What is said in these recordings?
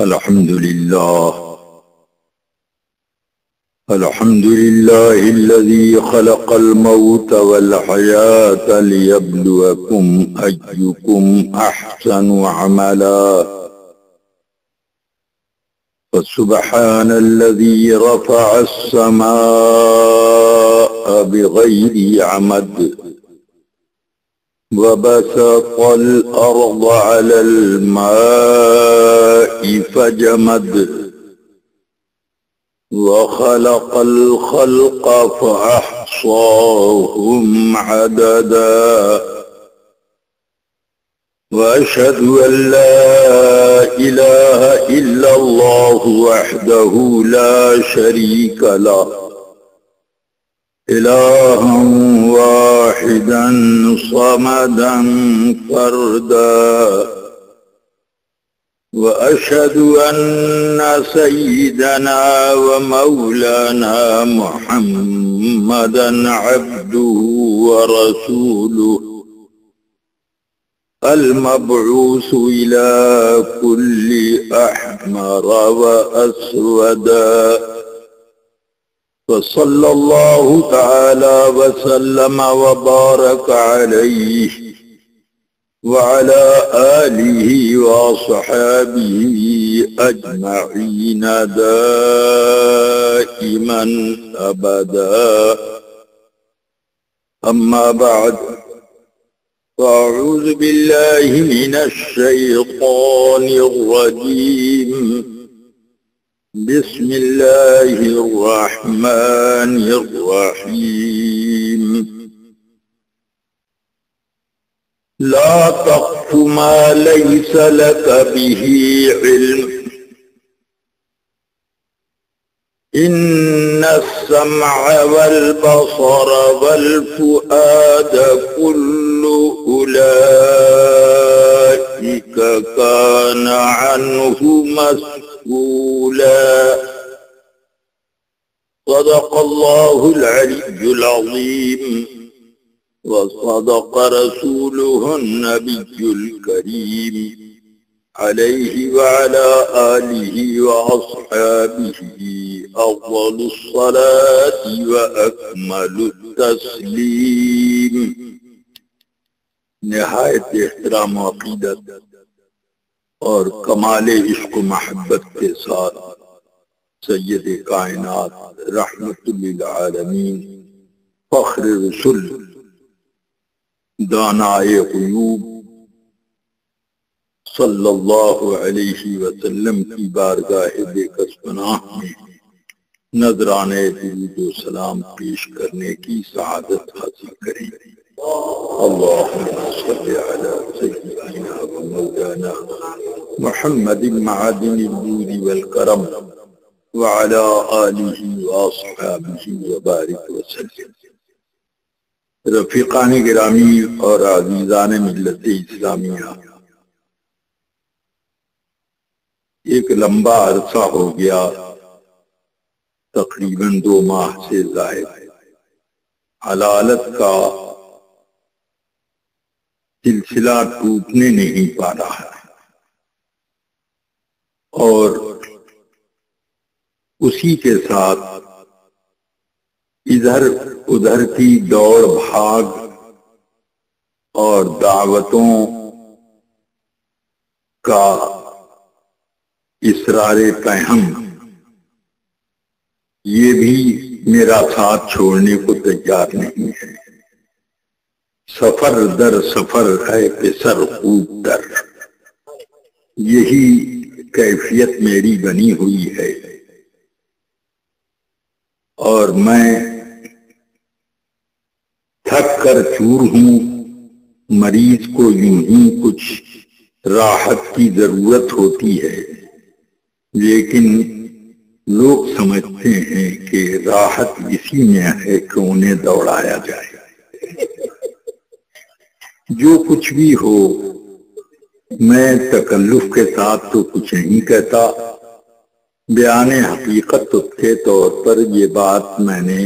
الحمد لله الذي خلق الموت والحياة ليبلوكم أيكم أحسن عملا فسبحان الذي رفع السماء بغير عمد وبسط الأرض على الماء فجمد وخلق الخلق فأحصاهم عددا وأشهد أن لا إله إلا الله وحده لا شريك له إلها واحدا صمدا فردا وأشهد أن سيدنا ومولانا محمدا عبده ورسوله المبعوث إلى كل أحمر وأسودا فصلى الله تعالى وسلم وبارك عليه وعلى آله وصحابه أجمعين دائما أبدا أما بعد فأعوذ بالله من الشيطان الرجيم بسم الله الرحمن الرحيم لا تقف ما ليس لك به علم إن السمع والبصر والفؤاد كل أولئك كان عنه مسؤولا صدق الله العلي العظيم وصدق رسوله النبي الكريم عليه وعلى آله وأصحابه أفضل الصلاة وأكمل التسليم. نہایت احترام و عقیدت اور کمال عشق و محبت کے ساتھ سید کائنات رحمت للعالمین فخر رسول دانائے غیوب صلی اللہ علیہ وسلم کی بارگاہ بے کس پناہ میں نذرانے درود و سلام پیش کرنے کی سعادت حاصل کریں. اللہم صلی علی سیدنا و مولانا محمد معدن الجود والکرم وعلى آلہ واصحابہ وبارک وسلم. رفیقان گرامی اور عزیزان ملت اسلامیہ، ایک لمبا عرصہ ہو گیا، تقریباً 2 ماہ سے زائد، حلالت کا سلسلہ ٹوٹنے نہیں پا رہا ہے اور اسی کے ساتھ ادھر ادھر کی دوڑ بھاگ اور دعوتوں کا اصرار پہم یہ بھی میرا ساتھ چھوڑنے کو تیار نہیں ہے. سفر در سفر ہے پسر خوب در، یہی کیفیت میری بنی ہوئی ہے اور میں تھک کر چور ہوں. مریض کو یوں ہی کچھ راحت کی ضرورت ہوتی ہے، لیکن لوگ سمجھتے ہیں کہ راحت اسی میں ہے کہ انہیں دوڑایا جائے. جو کچھ بھی ہو، میں تکلف کے ساتھ تو کچھ نہیں کہتا. بیان حقیقت کے طور پر یہ بات میں نے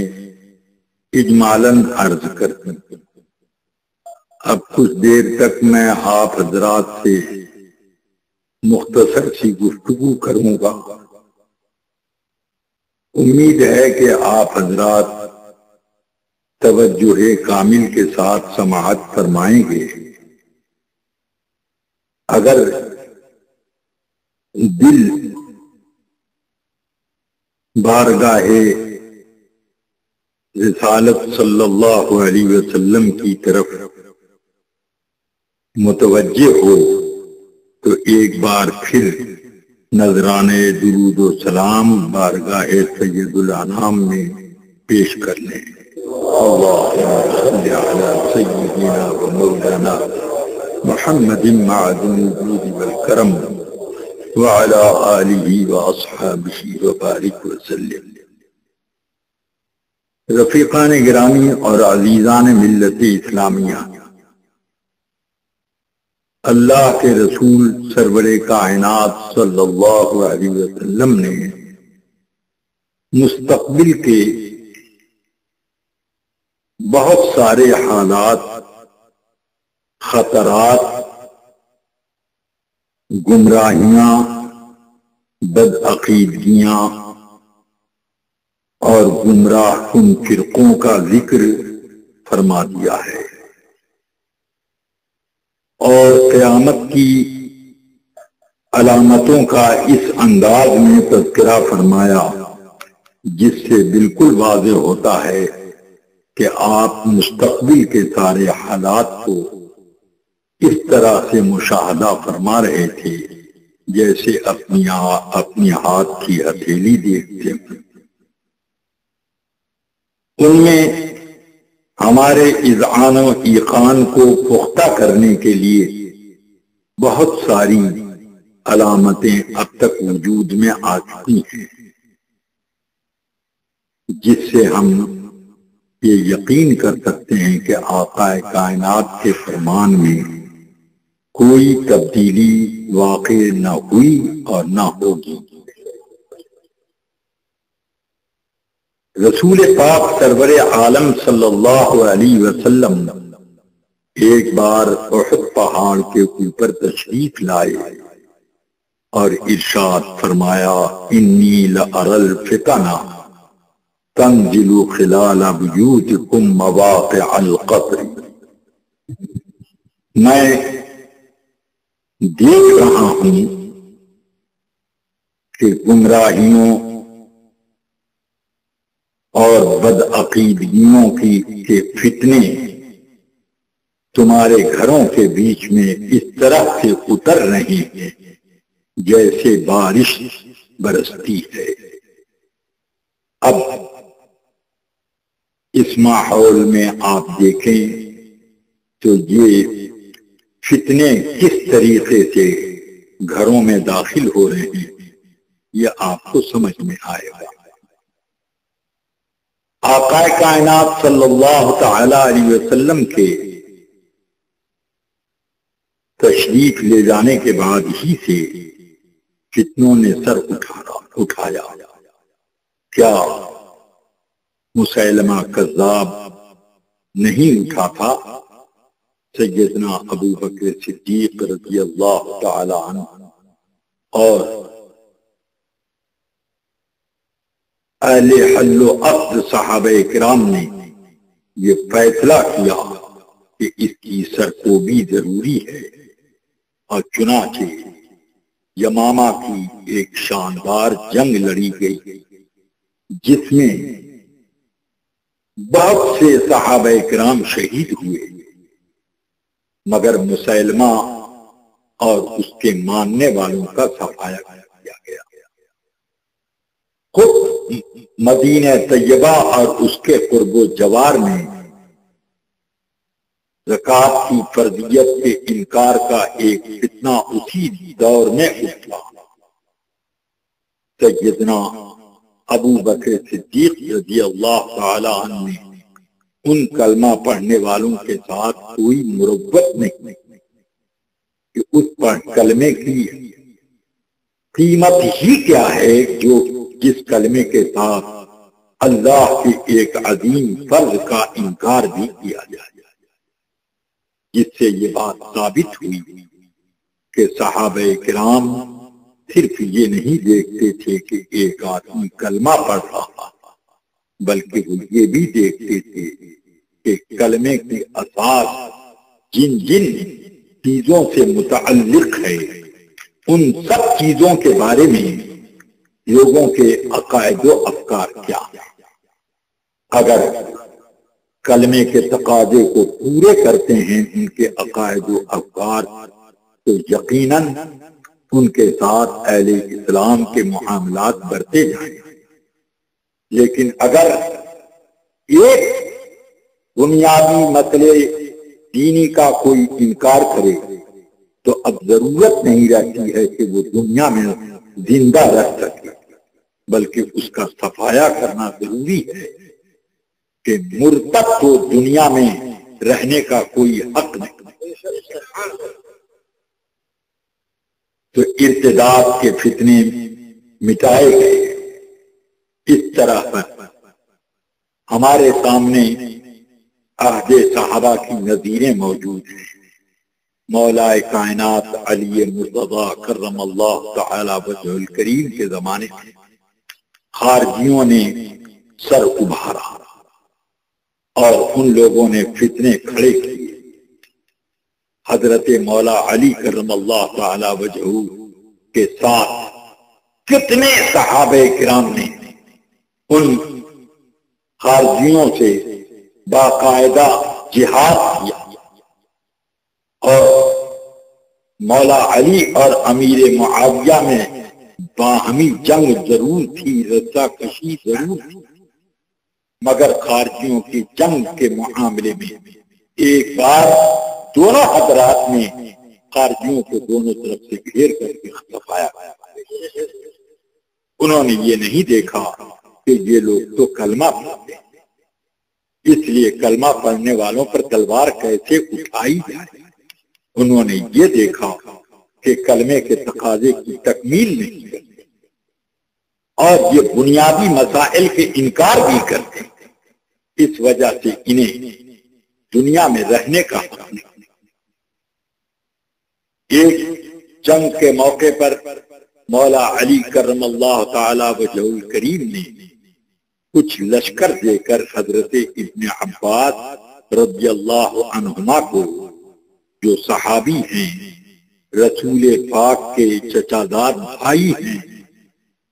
اجمالاً عرض کر دی. اب کچھ دیر تک میں آپ حضرات سے مختصر سی گفتگو کروں گا۔ امید ہے کہ آپ حضرات توجہ کامل کے ساتھ سماعت فرمائیں گے۔ اگر دل بارگاہ رسالت صلی اللہ علیہ وسلم کی طرف متوجہ ہو تو ایک بار پھر نذرانے درود و سلام بارگاہ سید الانام میں پیش کر لیں۔ اللہم صلی علی سیدنا و مولانا محمد معدن الجود والکرم وعلى آلہ واصحابہ وبارک وسلم۔ رفیقان گرامی اور عزیزان ملت اسلامیہ، اللہ کے رسول سرور کائنات صلی اللہ علیہ وسلم نے مستقبل کے بہت سارے حالات، خطرات، گمراہیاں، بدعقیدگیاں اور گمراہ کن فرقوں کا ذکر فرما دیا ہے، اور قیامت کی علامتوں کا اس انداز میں تذکرہ فرمایا جس سے بالکل واضح ہوتا ہے کہ آپ مستقبل کے سارے حالات کو اس طرح سے مشاہدہ فرما رہے تھے جیسے اپنی ہاتھ کی ہتھیلی دیکھتے ہیں۔ ان میں ہمارے اذعان و ایقان کو پختہ کرنے کے لیے بہت ساری علامتیں اب تک وجود میں آ چکی ہیں، جس سے ہم یہ یقین کر سکتے ہیں کہ آقا کائنات کے فرمان میں کوئی تبدیلی واقع نہ ہوئی اور نہ ہوگی۔ رسول پاک سرور عالم صلی اللہ علیہ وسلم ایک بار احد پہاڑ کے اوپر تشریف لائے اور ارشاد فرمایا، انی لأری الفتن تنزل خلال بیوتکم مواقع القطر۔ میں دیکھ رہا ہوں کہ گمراہیوں اور بدعقیدگیوں کے فتنے تمہارے گھروں کے بیچ میں اس طرح سے اتر رہے ہیں جیسے بارش برستی ہے۔ اب اس ماحول میں آپ دیکھیں تو یہ فتنے کس طریقے سے گھروں میں داخل ہو رہے ہیں یہ آپ کو سمجھ میں آئے گا۔ آقا کائنات صلی اللہ تعالی علیہ وسلم کے تشریف لے جانے کے بعد ہی سے فتنوں نے سر اٹھایا۔ کیا مسیلمہ کذاب نہیں اٹھا تھا؟ سیدنا ابو بکر صدیق رضی اللہ تعالی عنہ اور اہل حل و عقد صحابہ کرام نے یہ فیصلہ کیا کہ اس کی سرکوبی ضروری ہے، اور چنانچہ یمامہ کی ایک شاندار جنگ لڑی گئی جس میں بہت سے صحابہ کرام شہید ہوئے، مگر مسیلمہ اور اس کے ماننے والوں کا صفایا کیا گیا۔ خود مدینہ طیبہ اور اس کے قرب و جوار میں زکوٰۃ کی فرضیت کے انکار کا ایک فتنہ اسی دور میں اٹھا۔ سیدنا ابو بکر صدیق رضی اللہ تعالی عنہ نے ان کلمہ پڑھنے والوں کے ساتھ کوئی مروت نہیں کہ اس کلمے کی قیمت ہی کیا ہے جو جس کلمے کے ساتھ اللہ کے ایک عظیم فرض کا انکار بھی کیا جائے، جس سے یہ بات ثابت ہوئی کہ صحابہ کرام صرف یہ نہیں دیکھتے تھے کہ ایک آدمی کلمہ پڑھ رہا، بلکہ وہ یہ بھی دیکھتے تھے کہ کلمے کی اساس جن جن چیزوں سے متعلق ہے ان سب چیزوں کے بارے میں لوگوں کے عقائد و افکار کیا ہیں۔ اگر کلمے کے تقاضے کو پورے کرتے ہیں ان کے عقائد و افکار تو یقیناً ان کے ساتھ اہل اسلام کے معاملات بڑھتے جائیں، لیکن اگر ایک بنیادی مسئلے دینی کا کوئی انکار کرے تو اب ضرورت نہیں رہتی ہے کہ وہ دنیا میں زندہ رہ سکے، بلکہ اس کا صفایا کرنا ضروری ہے کہ مرتد کو دنیا میں رہنے کا کوئی حق نہیں۔ تو ارتداد کے فتنے مٹائے گئے۔ اس طرح پر ہمارے سامنے عہد صحابہ کی نظیریں موجود ہیں۔ مولا کائنات علی مرتضی کرم اللہ تعالی وجہ الکریم کے زمانے میں خارجیوں نے سر ابھارا اور ان لوگوں نے فتنے کھڑے کیے۔ حضرت مولا علی کرم اللہ تعالی وجہ کے ساتھ کتنے صحابہ کرام نے ان خارجیوں سے باقاعدہ جہاد کیا، اور مولا علی اور امیر معاویہ میں باہمی جنگ ضرور تھی، رسا کشی ضرور تھی، مگر خارجیوں کی جنگ کے معاملے میں ایک بار دونوں حضرات نے خارجیوں کو دونوں طرف سے گھیر کر کے صفایا۔ انہوں نے یہ نہیں دیکھا کہ یہ لوگ تو کلمہ پڑھتے ہیں، اس لیے کلمہ پڑھنے والوں پر تلوار کیسے اٹھائی جائے۔ انہوں نے یہ دیکھا کہ کلمے کے تقاضے کی تکمیل نہیں کرتے اور یہ بنیادی مسائل کے انکار بھی کرتے، اس وجہ سے انہیں دنیا میں رہنے کا حق نہیں۔ ایک جنگ کے موقع پر مولا علی کرم اللہ تعالی وجہ الکریم نے کچھ لشکر دے کر حضرت ابن عباس رضی اللہ عنہما کو، جو صحابی ہیں، رسول پاک کے چچا دار بھائی ہیں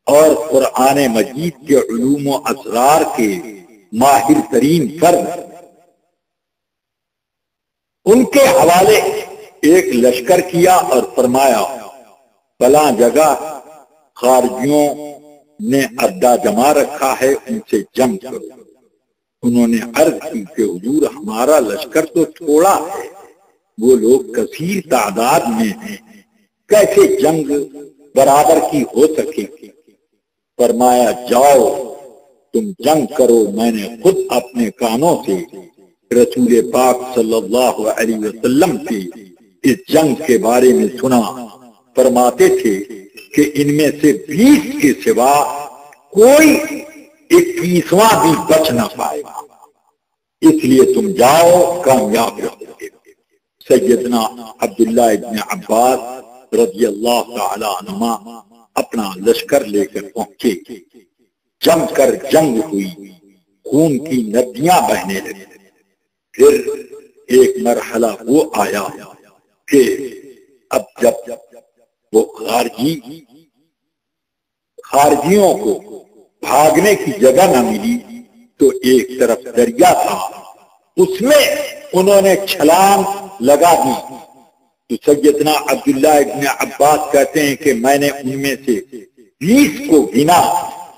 اور قرآن مجید کے علوم و اسرار کے ماہر ترین فرد، ان کے حوالے ایک لشکر کیا اور فرمایا فلاں جگہ خارجیوں نے اڈا جما رکھا ہے، ان سے جنگ کرو۔ انہوں نے عرض کی کہ حضور ہمارا لشکر تو تھوڑا ہے، وہ لوگ کثیر تعداد میں ہیں، کیسے جنگ برابر کی ہو سکے؟ فرمایا جاؤ تم جنگ کرو، میں نے خود اپنے کانوں سے رسول پاک صلی اللہ علیہ وسلم کی اس جنگ کے بارے میں سنا، فرماتے تھے کہ ان میں سے 20 کے سوا کوئی 21واں بھی بچ نہ پائے گا، اس لیے تم جاؤ کامیاب رہو گے۔ سیدنا عبداللہ ابن عباس رضی اللہ تعالی عنہما اپنا لشکر لے کر پہنچے، جم کر جنگ ہوئی، خون کی ندیاں بہنے لگی۔ پھر ایک مرحلہ وہ آیا کہ اب جب وہ خارجیوں کو بھاگنے کی جگہ نہ ملی تو ایک طرف دریا تھا، اس میں انہوں نے چھلانگ لگا دی۔ تو سیدنا عبداللہ ابن عباس کہتے ہیں کہ میں نے ان میں سے 20 کو گنا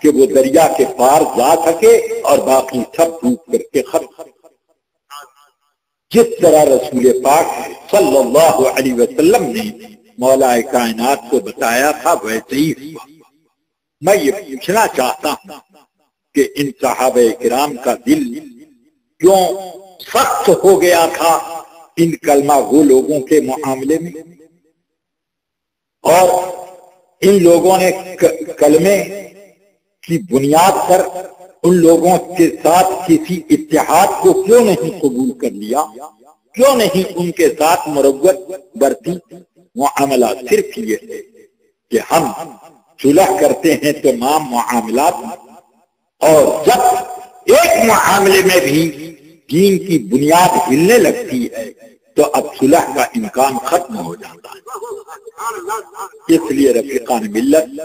کہ وہ دریا کے پار جا سکے اور باقی سب ڈوب کر کے ختم۔ جس طرح رسول پاک صلی اللہ علیہ وسلم نے مولا کائنات کو بتایا تھا ویسے ہی ہوا۔ میں یہ پوچھنا چاہتا ہوں کہ ان صحابہ کرام کا دل کیوں سخت ہو گیا تھا ان کلمہ گو لوگوں کے معاملے میں، اور ان لوگوں نے کلمے کی بنیاد پر ان لوگوں کے ساتھ کسی اتحاد کو کیوں نہیں قبول کر لیا، کیوں نہیں ان کے ساتھ مروت برتی؟ معاملہ صرف یہ ہے کہ ہم صلح کرتے ہیں تمام معاملات میں، اور جب ایک معاملے میں بھی دین کی بنیاد ہلنے لگتی ہے تو اب صلح کا امکان ختم ہو جاتا ہے۔ اس لیے رفیقان ملت،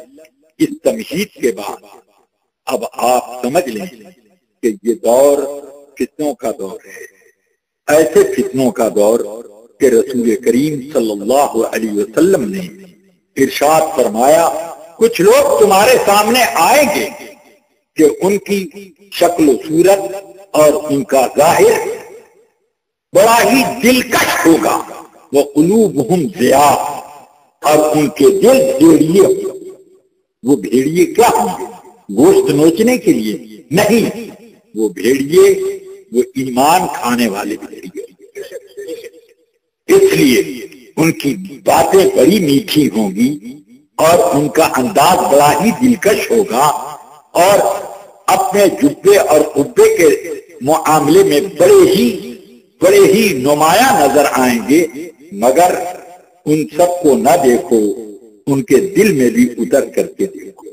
اس تمہید کے بعد اب آپ سمجھ لیں کہ یہ دور فتنوں کا دور ہے، ایسے فتنوں کا دور کہ رسول کریم صلی اللہ علیہ وسلم نے ارشاد فرمایا کچھ لوگ تمہارے سامنے آئیں گے کہ ان کی شکل و صورت اور ان کا ظاہر بڑا ہی دلکش ہوگا، وہ قلوبہم ضیاء، اور ان کے دل بھیڑیے ہوں گے۔ وہ بھیڑیے کیا ہوں گے؟ گوشت نوچنے کے لیے نہیں، وہ بھیڑیے وہ ایمان کھانے والے بھیڑیے۔ اس لیے ان کی باتیں بڑی میٹھی ہوں گی اور ان کا انداز بڑا ہی دلکش ہوگا، اور اپنے جبے اور قبے کے معاملے میں بڑے ہی نمایاں نظر آئیں گے، مگر ان سب کو نہ دیکھو، ان کے دل میں بھی اتر کر کے دیکھو۔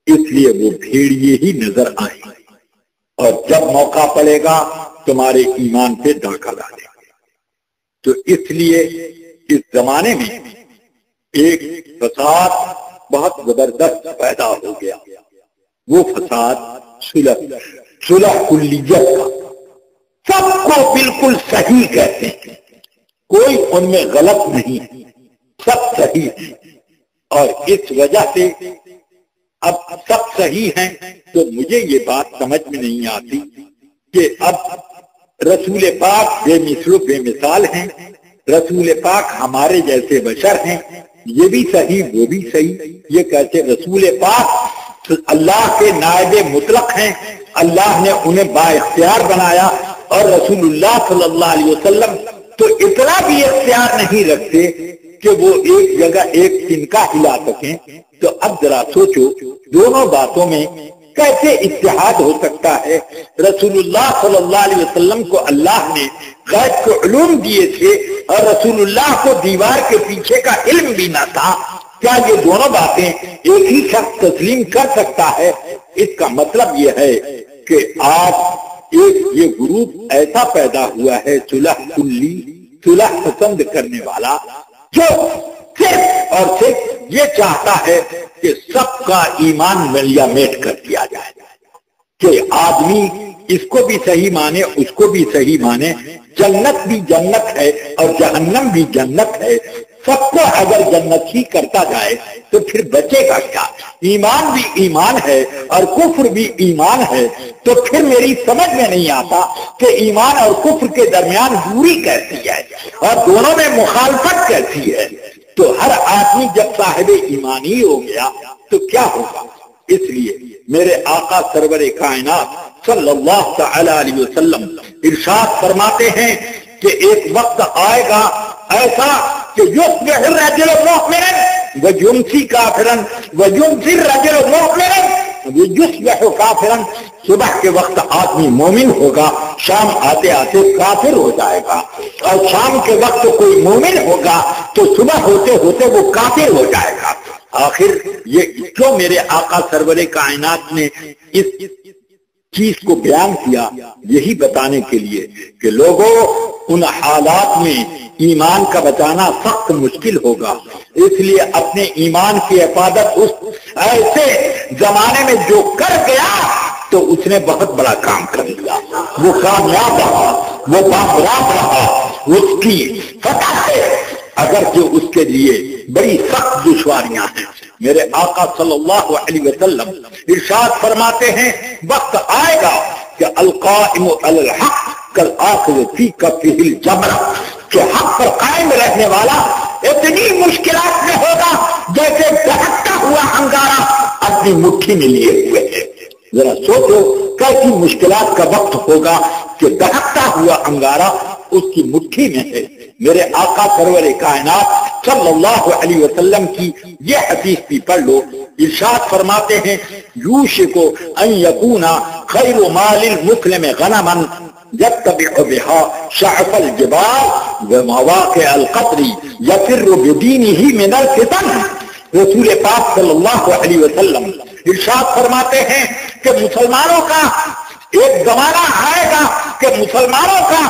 اس لیے وہ بھیڑیے ہی نظر آئیں گے، اور جب موقع پڑے گا تمہارے ایمان پہ ڈاکہ ڈالے گا۔ تو اس لیے اس زمانے میں ایک فساد بہت زبردست پیدا ہو گیا، وہ فساد صلح کلیت کا۔ سب کو بالکل صحیح کہتے ہیں، کوئی ان میں غلط نہیں ہے، سب صحیح ہے، اور اس وجہ سے اب سب صحیح ہیں تو مجھے یہ بات سمجھ میں نہیں آتی کہ اب رسول پاک بے مثل و بے مثال ہیں، رسول پاک ہمارے جیسے بشر ہیں، یہ بھی صحیح وہ بھی صحیح، یہ کہتے رسول پاک اللہ کے نائب مطلق ہیں، اللہ نے انہیں با اختیار بنایا، اور رسول اللہ صلی اللہ علیہ وسلم تو اتنا بھی اختیار نہیں رکھتے کہ وہ ایک جگہ ایک تنکا ہلا سکیں۔ تو اب ذرا سوچو دونوں باتوں میں کیسے اتحاد ہو سکتا ہے؟ رسول اللہ صلی اللہ علیہ وسلم کو اللہ نے غیب کو علوم دیے تھے، اور رسول اللہ کو دیوار کے پیچھے کا علم بھی نہ تھا۔ کیا یہ دونوں باتیں ایک ہی شخص تسلیم کر سکتا ہے؟ اس کا مطلب یہ ہے کہ آج ایک یہ گروپ ایسا پیدا ہوا ہے صلح کلی، صلح پسند کرنے والا، جو صرف اور صرف یہ چاہتا ہے کہ سب کا ایمان ملیا میٹ کر دیا جائے، کہ آدمی اس کو بھی صحیح مانے اس کو بھی صحیح مانے، جنت بھی جنت ہے اور جہنم بھی جنت ہے، سب کو اگر جنت ہی کرتا جائے تو پھر بچے گا کیا؟ ایمان بھی ایمان ہے اور کفر بھی ایمان ہے، تو پھر میری سمجھ میں نہیں آتا کہ ایمان اور کفر کے درمیان دوری کیسی ہے اور دونوں میں مخالفت کیسی ہے۔ تو ہر آدمی جب صاحب ایمان ہی ہو گیا تو کیا ہوگا؟ اس لیے میرے آقا سرور کائنات صلی اللہ تعالی علیہ وسلم ارشاد فرماتے ہیں کہ ایک وقت آئے گا ایسا کہ یصبح الرجل مؤمنا ویمسی کافرا ویمسی الرجل مؤمنا ویصبح کافرا، صبح کے وقت آدمی مومن ہوگا، شام آتے آتے کافر ہو جائے گا، اور شام کے وقت کوئی مومن ہوگا تو صبح ہوتے ہوتے وہ کافر ہو جائے گا۔ آخر یہ کیوں میرے آقا سرور کائنات نے اس چیز کو بیان کیا؟ یہی بتانے کے لیے کہ لوگوں ان حالات میں ایمان کا بچانا سخت مشکل ہوگا، اس لیے اپنے ایمان کی حفاظت اس ایسے زمانے میں جو کر گیا تو اس نے بہت بڑا کام کر لیا، وہ کامیاب رہا، وہ کامیاب رہا، اس کی فتح سے اگرچہ اس کے لیے بڑی سخت دشواریاں ہیں۔ میرے آقا صلی اللہ علیہ وسلم ارشاد فرماتے ہیں وقت آئے گا کہ القائم علی الحق کالآخذ فی کفہ الجمرہ، کہ حق پر قائم رہنے والا اتنی مشکلات میں ہوگا جیسے دہکتا ہوا انگارہ اپنی مٹھی میں لیے ہوئے ہے۔ ذرا سوچو کیسی مشکلات کا وقت ہوگا کہ دہکتا ہوا انگارہ اس کی مٹھی میں ہے۔ میرے آقا سرور کائنات صلی اللہ علیہ وسلم کی یہ حدیث بھی پڑھ لو، ارشاد فرماتے ہیں یوشک ان یکون خیر مال المسلم غنما يتبع بها شعب الجبال ومواقع القطر يفر بدينه من الفتن. رسول پاک صلی اللہ علیہ وسلم ارشاد فرماتے ہیں کہ مسلمانوں کا ایک زمانہ آئے گا کہ مسلمانوں کا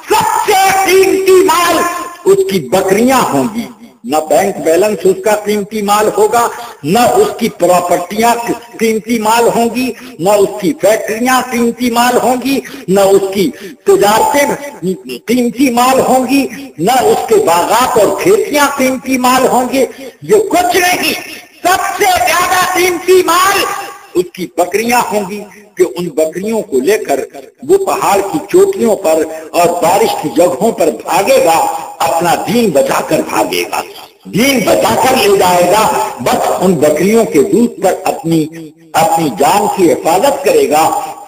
سب سے قیمتی مال اس کی بکریاں ہوں گی. نہ بینک بیلنس اس کا قیمتی مال ہوگا، نہ اس کی پراپرٹیاں قیمتی مال ہوں گی، نہ اس کی فیکٹریاں قیمتی مال ہوں گی، نہ اس کی تجارتیں قیمتی مال ہوں گی، نہ اس کے باغات اور کھیتیاں قیمتی مال ہوں گے. یہ کچھ نہیں، سب سے زیادہ قیمتی مال اس کی بکریاں ہوں گی کہ ان بکریوں کو لے کر وہ پہاڑ کی چوٹیوں پر اور بارش کی جگہوں پر بھاگے گا، اپنا دین بچا کر بھاگے گا، دین بچا کر لے جائے گا. بس ان بکریوں کے دودھ پر اپنی جان کی حفاظت کرے گا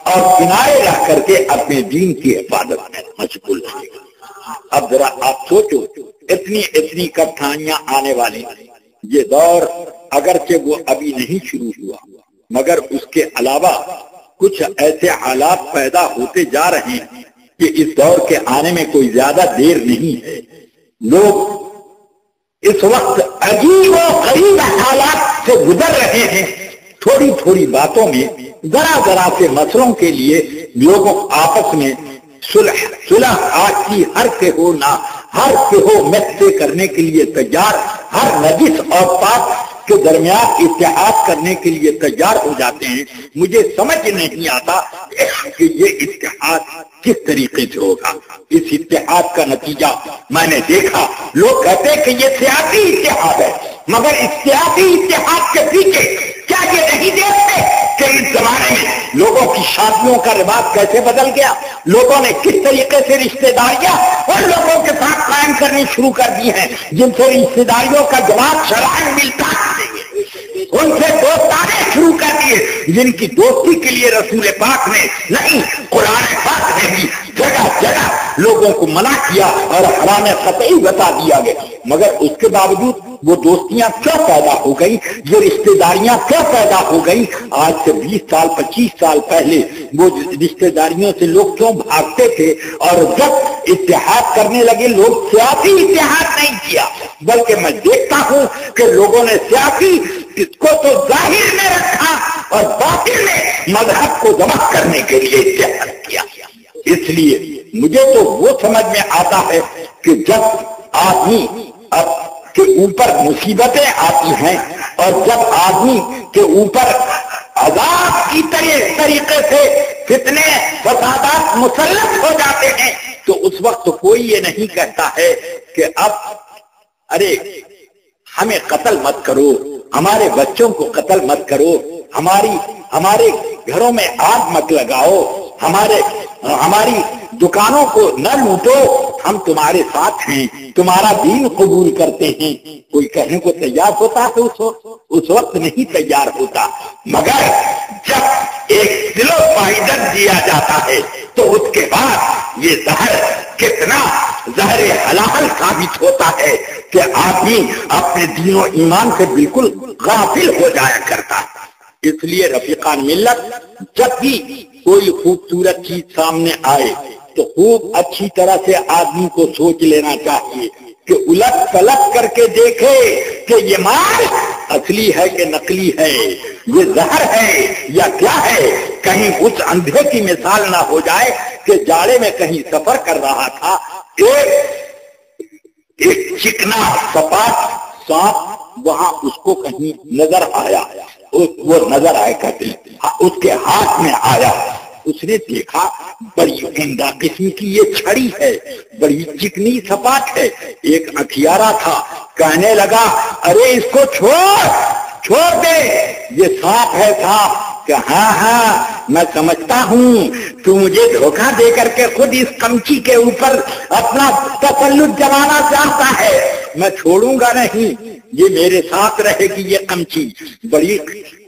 اور کنارے رہ کر کے اپنے دین کی حفاظت میں مشغول رہے گا. اب ذرا آپ سوچو، اتنی کٹھنائیاں آنے والی. یہ دور اگرچہ وہ ابھی نہیں شروع ہوا مگر اس کے علاوہ کچھ ایسے حالات پیدا ہوتے جا رہے ہیں کہ اس دور کے آنے میں کوئی زیادہ دیر نہیں ہے. لوگ اس وقت عجیب و غریب حالات سے گزر رہے ہیں. تھوڑی تھوڑی باتوں میں، ذرا سے مسئلوں کے لیے لوگوں آپس میں صلح آج کی ہر کے ہو نہ ہر کے ہو مت کرنے کے لیے تیار، ہر نجس اور پاک کے درمیان اتحاد کرنے کے لیے تیار ہو جاتے ہیں. مجھے سمجھ نہیں آتا کہ یہ اتحاد کس طریقے سے ہوگا. اس اتحاد کا نتیجہ میں نے دیکھا، لوگ کہتے ہیں کہ یہ سیاسی اتحاد ہے، مگر اس سیاسی اتحاد کے پیچھے کیا یہ نہیں دیکھتے کہ اس زمانے میں لوگوں کی شادیوں کا رواج کیسے بدل گیا، لوگوں نے کس طریقے سے رشتہ داریاں ان لوگوں کے ساتھ قائم کرنی شروع کر دی ہیں جن سے رشتہ داریوں کا جواب شرائع ملتا ہے، ان سے دوستانے شروع کر دیے جن کی دوستی کے لیے رسول پاک نے نہیں، قرآن پاک نے بھی جگہ جگہ لوگوں کو منع کیا اور حرام قطعی بتا دیا گیا. مگر اس کے باوجود وہ دوستیاں کیوں پیدا ہو گئی، یہ رشتہ داریاں کیوں پیدا ہو گئی؟ آج سے 20 سال 25 سال پہلے وہ رشتہ داریوں سے لوگ کیوں بھاگتے تھے؟ اور جب اتحاد کرنے لگے لوگ سیاسی اتحاد نہیں کیا، بلکہ میں دیکھتا ہوں کہ لوگوں نے سیاسی کو تو ظاہر میں رکھا اور باطن میں مذہب کو جمع کرنے کے لیے اتحاد کیا. اس لیے مجھے تو وہ سمجھ میں آتا ہے کہ جب آدمی کے اوپر مصیبتیں آتی ہیں اور جب آدمی کے اوپر عذاب کی طریقے سے فتنے فسادات مسلط ہو جاتے ہیں تو اس وقت کوئی یہ نہیں کہتا ہے کہ اب ارے ہمیں قتل مت کرو، ہمارے بچوں کو قتل مت کرو، ہمارے گھروں میں آگ مت لگاؤ، ہماری دکانوں کو نہ لوٹو، ہم تمہارے ساتھ ہیں، تمہارا دین قبول کرتے ہیں. کوئی کہنے کو تیار ہوتا ہے اس وقت نہیں تیار ہوتا. مگر جب ایک دل و فائدت دیا جاتا ہے تو اس کے بعد یہ زہر کتنا زہر حلال ثابت ہوتا ہے کہ آدمی اپنے دین و ایمان سے بالکل غافل ہو جایا کرتا ہے. اس لیے رفیقان ملت، جب بھی کوئی خوبصورت چیز سامنے آئے تو خوب اچھی طرح سے آدمی کو سوچ لینا چاہیے کہ الٹ پلٹ کر کے دیکھے کہ یہ مال اصلی ہے کہ نقلی ہے، یہ زہر ہے یا کیا ہے. کہیں اس اندھے کی مثال نہ ہو جائے کہ جاڑے میں کہیں سفر کر رہا تھا، ایک چکنا سپاٹ سانپ وہاں اس کو کہیں نظر آیا، وہ نظر آئے کہتے اس کے ہاتھ میں آیا، اس نے دیکھا بڑی عمدہ قسم کی یہ چھڑی ہے، بڑی چکنی سپاٹ ہے. ایک ہتھیارا تھا، کہنے لگا ارے اس کو چھوڑ دے، یہ سانپ ہے سانپ. کہ ہاں میں سمجھتا ہوں تو مجھے دھوکہ دے کر کے خود اس کمچی کے اوپر اپنا تسلط جمانا چاہتا ہے، میں چھوڑوں گا نہیں، یہ میرے ساتھ رہے گی. یہ کمچی بڑی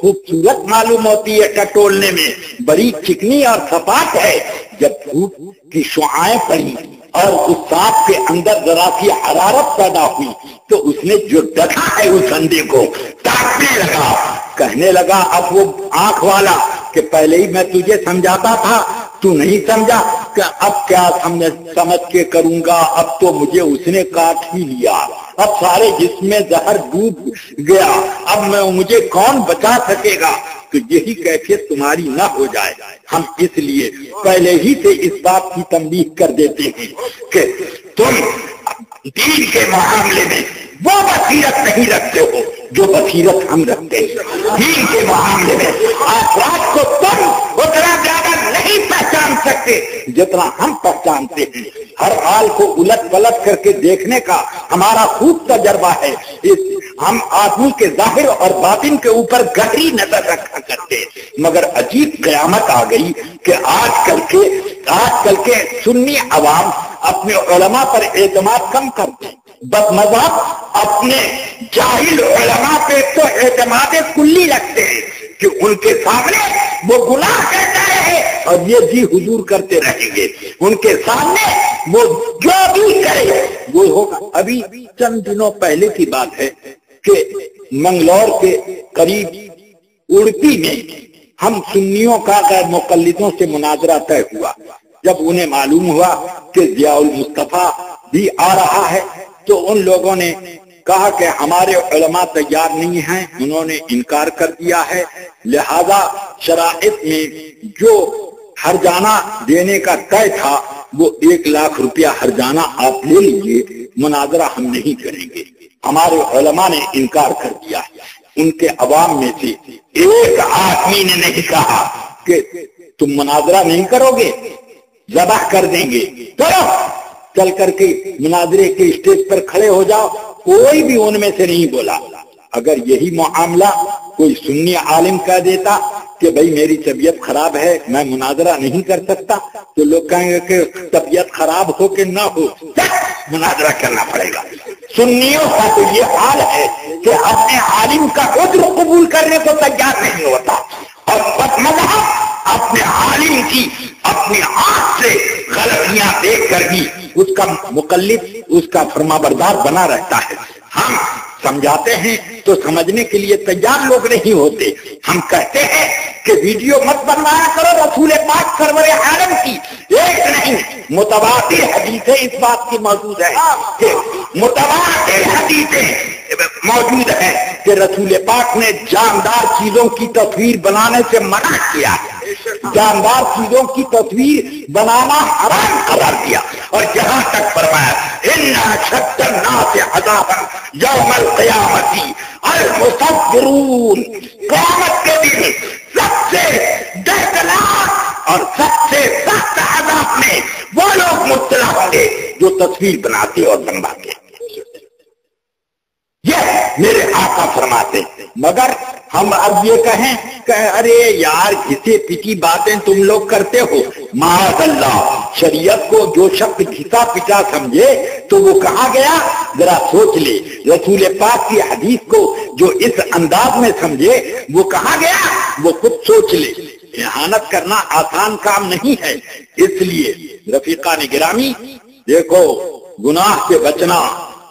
خوبصورت معلوم ہوتی ہے ٹٹولنے میں، بڑی چکنی اور سپاٹ ہے. جب دھوپ کی شعاعیں پڑی اور اس سانپ کے اندر ذرا سی حرارت پیدا ہوئی تو اس نے جو ڈکا ہے اس اندھے کو کاٹنے لگا. کہنے لگا اب وہ آنکھ والا کہ پہلے ہی میں تجھے سمجھاتا تھا تو نہیں سمجھا، کہ اب کیا سمجھ کے کروں گا، اب تو مجھے اس نے کاٹ ہی لیا، اب سارے جسم میں زہر ڈوب گیا، اب مجھے کون بچا سکے گا؟ تو یہی کیفیت تمہاری نہ ہو جائے، ہم اس لیے پہلے ہی سے اس بات کی تنبیہ کر دیتے ہیں کہ تم دین کے معاملے میں وہ بصیرت نہیں رکھتے ہو جو بصیرت ہم رکھتے ہیں۔ دین کے معاملے میں آخرت کو تم اتنا زیادہ نہیں پہچان سکتے جتنا ہم پہچانتے ہیں۔ ہر حال کو الٹ پلٹ کر کے دیکھنے کا ہمارا خوب تجربہ ہے، ہم آدمی کے ظاہر اور باطن کے اوپر گہری نظر رکھا کرتے، مگر عجیب قیامت آ گئی کہ آج کل کے سنی عوام اپنے علماء پر اعتماد کم کرتے ہیں، بدمذہب اپنے جاہل علماء پہ تو اعتماد کلی رکھتے ہیں کہ ان کے سامنے وہ گناہ کرتا رہے اور یہ جی حضور کرتے رہیں گے، ان کے سامنے وہ جو بھی کرے وہ ہوگا۔ ابھی چند دنوں پہلے کی بات ہے کہ منگلور کے قریب اڑپی میں ہم سنیوں کا غیر مقلدوں سے مناظرہ طے ہوا۔ جب انہیں معلوم ہوا کہ ضیاء المصطفیٰ بھی آ رہا ہے تو ان لوگوں نے کہا کہ ہمارے علماء تیار نہیں ہیں، انہوں نے انکار کر دیا ہے، لہذا شرائط میں جو ہرجانہ دینے کا طے تھا وہ 1 لاکھ روپیہ ہرجانہ آپ لے لیجئے، مناظرہ ہم نہیں کریں گے۔ ہمارے علماء نے انکار کر دیا۔ ان کے عوام میں سے ایک آدمی نے نہیں کہا کہ تم مناظرہ نہیں کرو گے، ذبح کر دیں گے، چلو چل کر کے مناظرے کے اسٹیج پر کھڑے ہو جاؤ۔ کوئی بھی ان میں سے نہیں بولا۔ اگر یہی معاملہ کوئی سنی عالم کہہ دیتا کہ بھائی میری طبیعت خراب ہے میں مناظرہ نہیں کر سکتا، تو لوگ کہیں گے کہ طبیعت خراب ہو کہ نہ ہو مناظرہ کرنا پڑے گا۔ سنیوں کا تو یہ حال ہے کہ اپنے عالم کا عذر قبول کرنے کو تیار نہیں ہوتا، اور بدمذہب اپنے عالم کی اپنی آنکھ سے غلطیاں دیکھ کر بھی اس کا مقلد، اس کا فرما بردار بنا رہتا ہے۔ ہم سمجھاتے ہیں تو سمجھنے کے لیے تیار لوگ نہیں ہوتے۔ ہم کہتے ہیں کہ ویڈیو مت بنوایا کرو رسول پاک سرور عالم کی، ایک نہیں متواتر حدیثیں اس بات کی موجود ہے کہ متواتر حدیثیں موجود ہے کہ رسول پاک نے جاندار چیزوں کی تصویر بنانے سے منع کیا، جاندار چیزوں کی تصویر بنانا حرام قرار دیا، اور جہاں تک فرمایا ان اشد الناس عذابا یوم القیامت المصورون، قیامت کے دن سب سے دردناک اور سب سے سخت عذاب میں وہ لوگ مبتلا ہوں گے جو تصویر بناتے اور بنواتے۔ یہ میرے آقا فرماتے ہیں۔ مگر ہم اب یہ کہیں کہ ارے یار گھسے پٹی باتیں تم لوگ کرتے ہو، معاذ اللہ، شریعت کو جو شخص گھسا پٹا سمجھے تو وہ کہاں گیا؟ ذرا سوچ لے۔ رسول پاک کی حدیث کو جو اس انداز میں سمجھے وہ کہاں گیا؟ وہ خود سوچ لے۔ احانت کرنا آسان کام نہیں ہے، اس لیے رفیقان گرامی دیکھو، گناہ سے بچنا،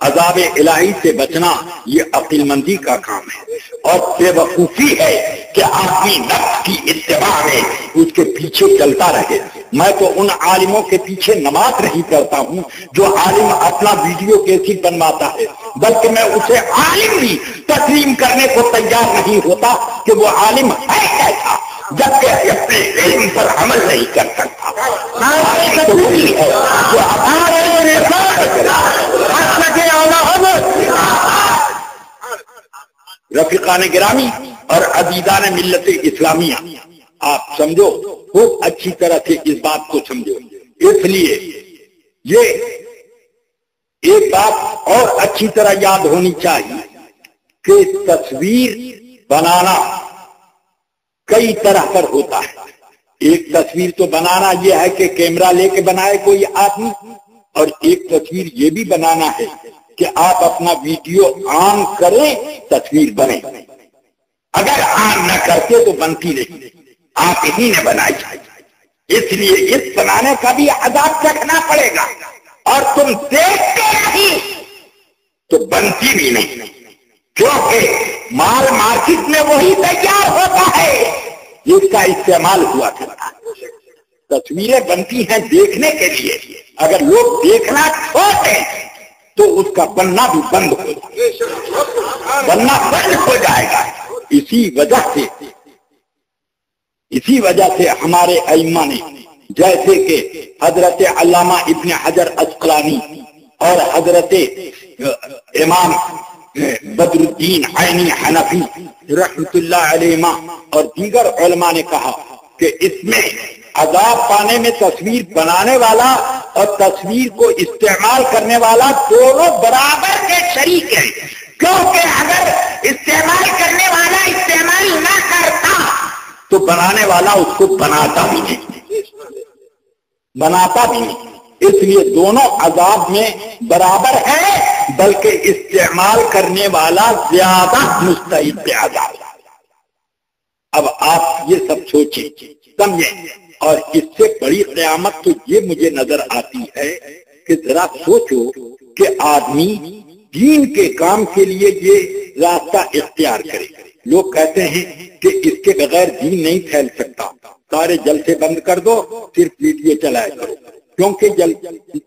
عذاب الہی سے بچنا یہ عقل مندی کا کام ہے، اور بے وقوفی ہے کہ آدمی نفس کی اتباع میں اس کے پیچھے چلتا رہے۔ میں تو ان عالموں کے پیچھے نماز نہیں کرتا ہوں جو عالم اپنا ویڈیو کیسٹ بنواتا ہے، بلکہ میں اسے عالم بھی تسلیم کرنے کو تیار نہیں ہوتا کہ وہ عالم ہے کیسا جبکہ اپنے علم پر عمل نہیں کر سکتا۔ عالم تو وہی ہے جو رفیقان گرامی اور عزیزان ملت اسلامیہ، آپ سمجھو، خوب اچھی طرح سے اس بات کو سمجھو۔ اس لیے یہ ایک بات اور اچھی طرح یاد ہونی چاہیے کہ تصویر بنانا کئی طرح پر ہوتا ہے۔ ایک تصویر تو بنانا یہ ہے کہ کیمرہ لے کے بنائے کوئی آدمی، اور ایک تصویر یہ بھی بنانا ہے کہ آپ اپنا ویڈیو آن کریں تصویر بنے۔ اگر آن نہ کرتے تو بنتی نہیں، آپ ہی نے بنائی جائے، اس لیے اس بنانے کا بھی عذاب چکھنا پڑے گا، اور تم دیکھتے نہیں تو بنتی بھی نہیں، کیونکہ مال مارکیٹ میں وہی تیار ہوتا ہے جس کا استعمال ہوا کرتا ہے۔ تصویریں بنتی ہیں دیکھنے کے لیے، اگر لوگ دیکھنا چھوڑ دیں تو اس کا بننا بھی بند ہو جائے گا، بننا بند ہو جائے گا۔ اسی وجہ سے ہمارے ائمہ نے، جیسے کہ حضرت علامہ ابن حجر عسقلانی اور حضرت امام بدر الدین عینی حنفی رحمت اللہ علیہ اور دیگر علماء نے کہا کہ اس میں عذاب پانے میں تصویر بنانے والا اور تصویر کو استعمال کرنے والا دونوں برابر کے شریک ہیں، کیونکہ اگر استعمال کرنے والا استعمال نہ کرتا تو بنانے والا اس کو بناتا بھی نہیں۔ اس لیے دونوں عذاب میں برابر ہے، بلکہ استعمال کرنے والا زیادہ مستحق عذاب۔ اب آپ یہ سب سوچیں، سمجھیں، اور اس سے بڑی قیامت تو یہ مجھے نظر آتی ہے کہ ذرا سوچو کہ آدمی دین کے کام کے لیے یہ راستہ اختیار کرے۔ لوگ کہتے ہیں کہ اس کے بغیر دین نہیں پھیل سکتا، سارے جلسے بند کر دو، صرف ویڈیو چلایا کرو، کیونکہ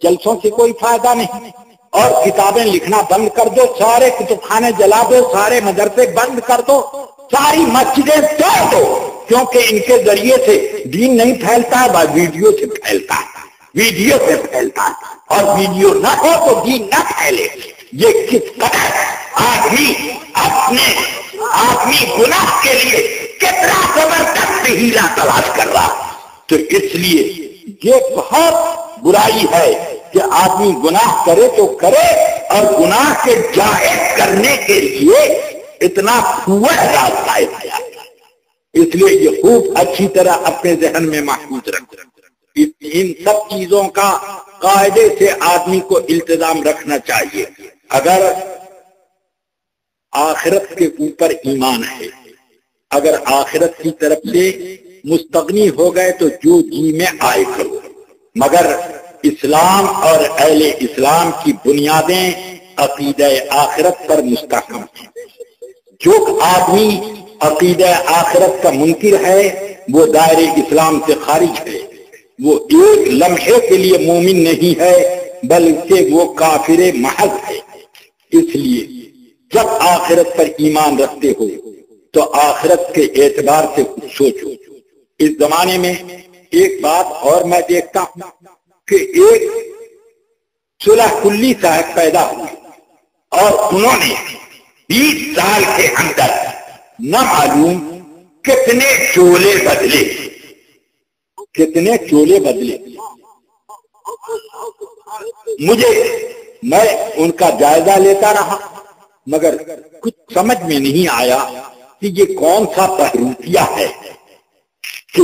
جلسوں سے کوئی فائدہ نہیں، اور کتابیں لکھنا بند کر دو، سارے کتب خانے جلا دو، سارے مدرسے بند کر دو، ساری مسجدیں توڑ دو، کیونکہ ان کے ذریعے سے دین نہیں پھیلتا ہے، بس ویڈیو سے پھیلتا ہے، ویڈیو سے پھیلتا ہے، اور ویڈیو نہ ہو تو دین نہ پھیلے۔ یہ کس قدر آدمی گناہ کے لیے کتنا زبردست ہیلا تلاش کر رہا۔ تو اس لیے یہ بہت برائی ہے کہ آدمی گناہ کرے تو کرے، اور گناہ کے جائز کرنے کے لیے اتنا کھوٹ راستہ اختیار کرے۔ اس لیے یہ خوب اچھی طرح اپنے ذہن میں محفوظ رکھ، ان سب چیزوں کا قاعدے سے آدمی کو التزام رکھنا چاہیے۔ اگر آخرت کے اوپر ایمان ہے، اگر آخرت کی طرف سے مستغنی ہو گئے تو جو جی میں آئے کرو، مگر اسلام اور اہل اسلام کی بنیادیں عقیدہ آخرت پر مستحکم ہیں۔ جو آدمی عقیدہ آخرت کا منکر ہے وہ دائرے اسلام سے خارج ہے، وہ ایک لمحے کے لیے مومن نہیں ہے بلکہ وہ کافر محض ہے۔ اس لیے جب آخرت پر ایمان رکھتے ہو تو آخرت کے اعتبار سے کچھ سوچو۔ اس زمانے میں ایک بات اور میں دیکھتا ہوں کہ ایک صلح کلی صاحب پیدا ہوئے اور انہوں نے 20 سال کے اندر نہ معلوم کتنے چولے بدلے۔ میں ان کا جائزہ لیتا رہا، مگر کچھ سمجھ میں نہیں آیا کہ یہ کون سا بہروپیہ ہے کہ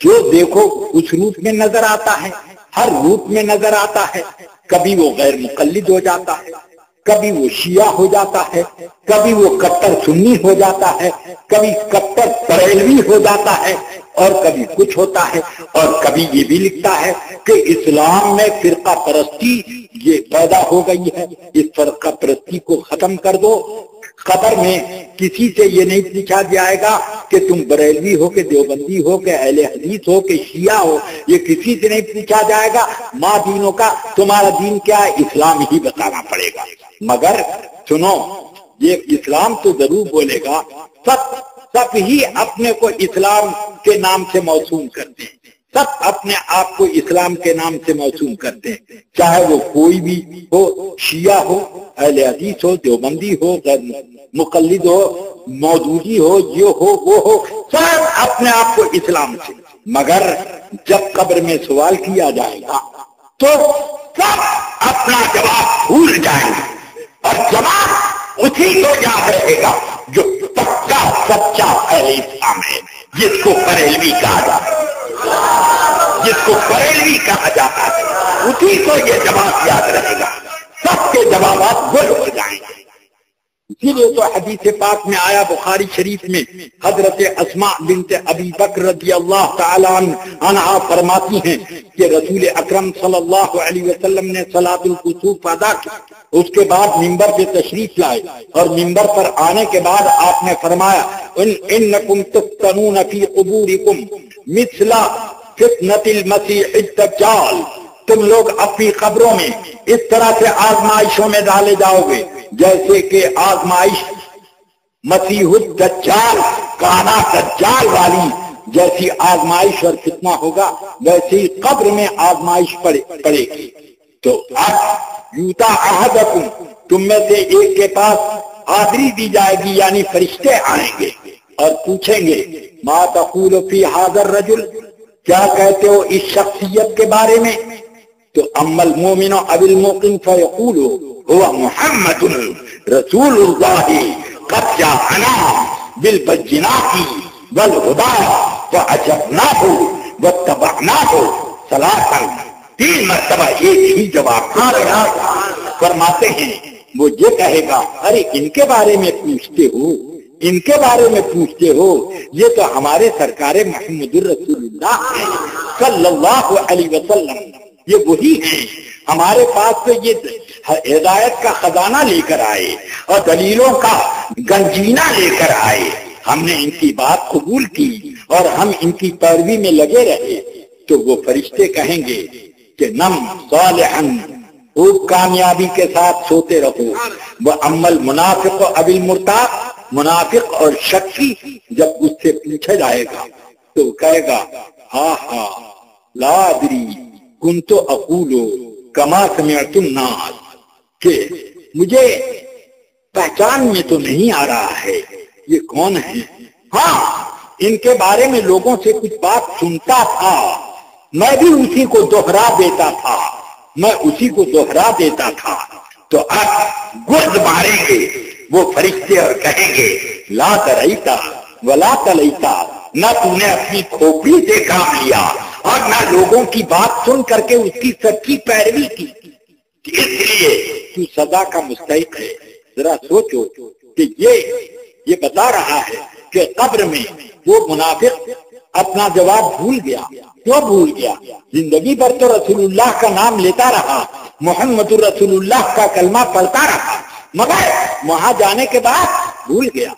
جو دیکھو اس روپ میں نظر آتا ہے، ہر روپ میں نظر آتا ہے۔ کبھی وہ غیر مقلد ہو جاتا ہے، کبھی وہ شیعہ ہو جاتا ہے، کبھی وہ کٹر سنی ہو جاتا ہے، کبھی کٹر بریلوی ہو جاتا ہے، اور کبھی کچھ ہوتا ہے، اور کبھی یہ بھی لکھتا ہے کہ اسلام میں فرقہ پرستی یہ پیدا ہو گئی ہے، اس فرقہ پرستی کو ختم کر دو۔ قبر میں کسی سے یہ نہیں پوچھا جائے گا کہ تم بریلوی ہو کہ دیوبندی ہو کہ اہل حدیث ہو کہ شیعہ ہو، یہ کسی سے نہیں پوچھا جائے گا۔ ماں دینوں کا تمہارا دین کیا ہے، اسلام ہی بتانا پڑے گا۔ مگر سنو، یہ اسلام تو ضرور بولے گا، سب ہی اپنے کو اسلام کے نام سے موسوم کرتے ہیں، سب اپنے آپ کو اسلام کے نام سے موسوم کرتے ہیں، چاہے وہ کوئی بھی ہو، شیعہ ہو، اہل حدیث ہو، دیوبندی ہو، غیر مقلد ہو، مودودی ہو، یہ ہو وہ ہو، سب اپنے آپ کو اسلام سے۔ مگر جب قبر میں سوال کیا جائے گا تو سب اپنا جواب بھول جائیں گے، اور جواب اسی کو یاد رہے گا جو پکا سچا اہل اسلام ہے، جس کو بریلوی کہا جاتا ہے، اسی کو یہ جواب یاد رہے گا، سب کے جوابات بھول ہو جائیں گے۔ اسی لیے تو حدیث پاک میں آیا، بخاری شریف میں حضرت اسماء بنت ابی بکر رضی اللہ تعالی عنہا فرماتی ہیں کہ رسول اکرم صلی اللہ علیہ وسلم نے صلاۃ الکسوف ادا کی، اس کے بعد منبر پہ تشریف لائے، اور منبر پر آنے کے بعد آپ نے فرمایا انکم تفتنون فی قبورکم مثل فتنة المسیح الدجال، تم لوگ اپنی قبروں میں اس طرح سے آزمائشوں میں ڈالے جاؤ گے جیسے کہ آزمائش مسیح الدجال، کانا دجال والی جیسی آزمائش اور فتنہ ہوگا، ویسی قبر میں آزمائش پڑے گی۔ تو اب یوتا احدکم، تم میں سے ایک کے پاس حاضری دی جائے گی، یعنی فرشتے آئیں گے اور پوچھیں گے ما تقول فی ھذا الرجل، کیا کہتے ہو اس شخصیت کے بارے میں؟ تو اما المؤمن اب الموقن فیقول هو محمد رسول اللہ قد جاءنا بالبینات والہدی فاجبناہ واتبعناہ ثلاثا، 3 مرتبہ ایک ہی جواب فرماتے ہیں۔ وہ یہ کہے گا ارے ان کے بارے میں پوچھتے ہو، ان کے بارے میں پوچھتے ہو، یہ تو ہمارے سرکار محمد الرسول اللہ صلی اللہ علیہ وسلم، یہ وہی ہیں، ہمارے پاس تو یہ ہدایت کا خزانہ لے کر آئے اور دلیلوں کا گنجینہ لے کر آئے، ہم نے ان کی بات قبول کی اور ہم ان کی پیروی میں لگے رہے۔ تو وہ فرشتے کہیں گے کہ نم صالحا، خوب کامیابی کے ساتھ سوتے رہو۔ وہ عمل منافق اب المرتاب، منافق اور شکی جب اس سے پوچھا جائے گا تو کہے گا ہاں ہاں لا ادری کنت اقول کما سمعت الناس، کہ مجھے پہچان میں تو نہیں آ رہا ہے یہ کون ہے، ہاں ان کے بارے میں لوگوں سے کچھ بات سنتا تھا، میں بھی اسی کو دوہرا دیتا تھا، میں اسی کو دوہرا دیتا تھا۔ تو اب گرد ماریں گے وہ فرشتے اور کہیں گے لا تریتا ولا تلیتا، نہ تو نے اپنی کھوپڑی سے کام لیا اور نہ لوگوں کی بات سن کر کے اس کی سچی پیروی کی، اس لیے تو سزا کا مستحق ہے۔ ذرا سوچو کہ یہ بتا رہا ہے کہ قبر میں وہ منافق اپنا جواب بھول گیا، کیوں بھول گیا؟ زندگی بھر تو رسول اللہ کا نام لیتا رہا، محمد رسول اللہ کا کلمہ پڑھتا رہا، مگر وہاں جانے کے بعد بھول گیا،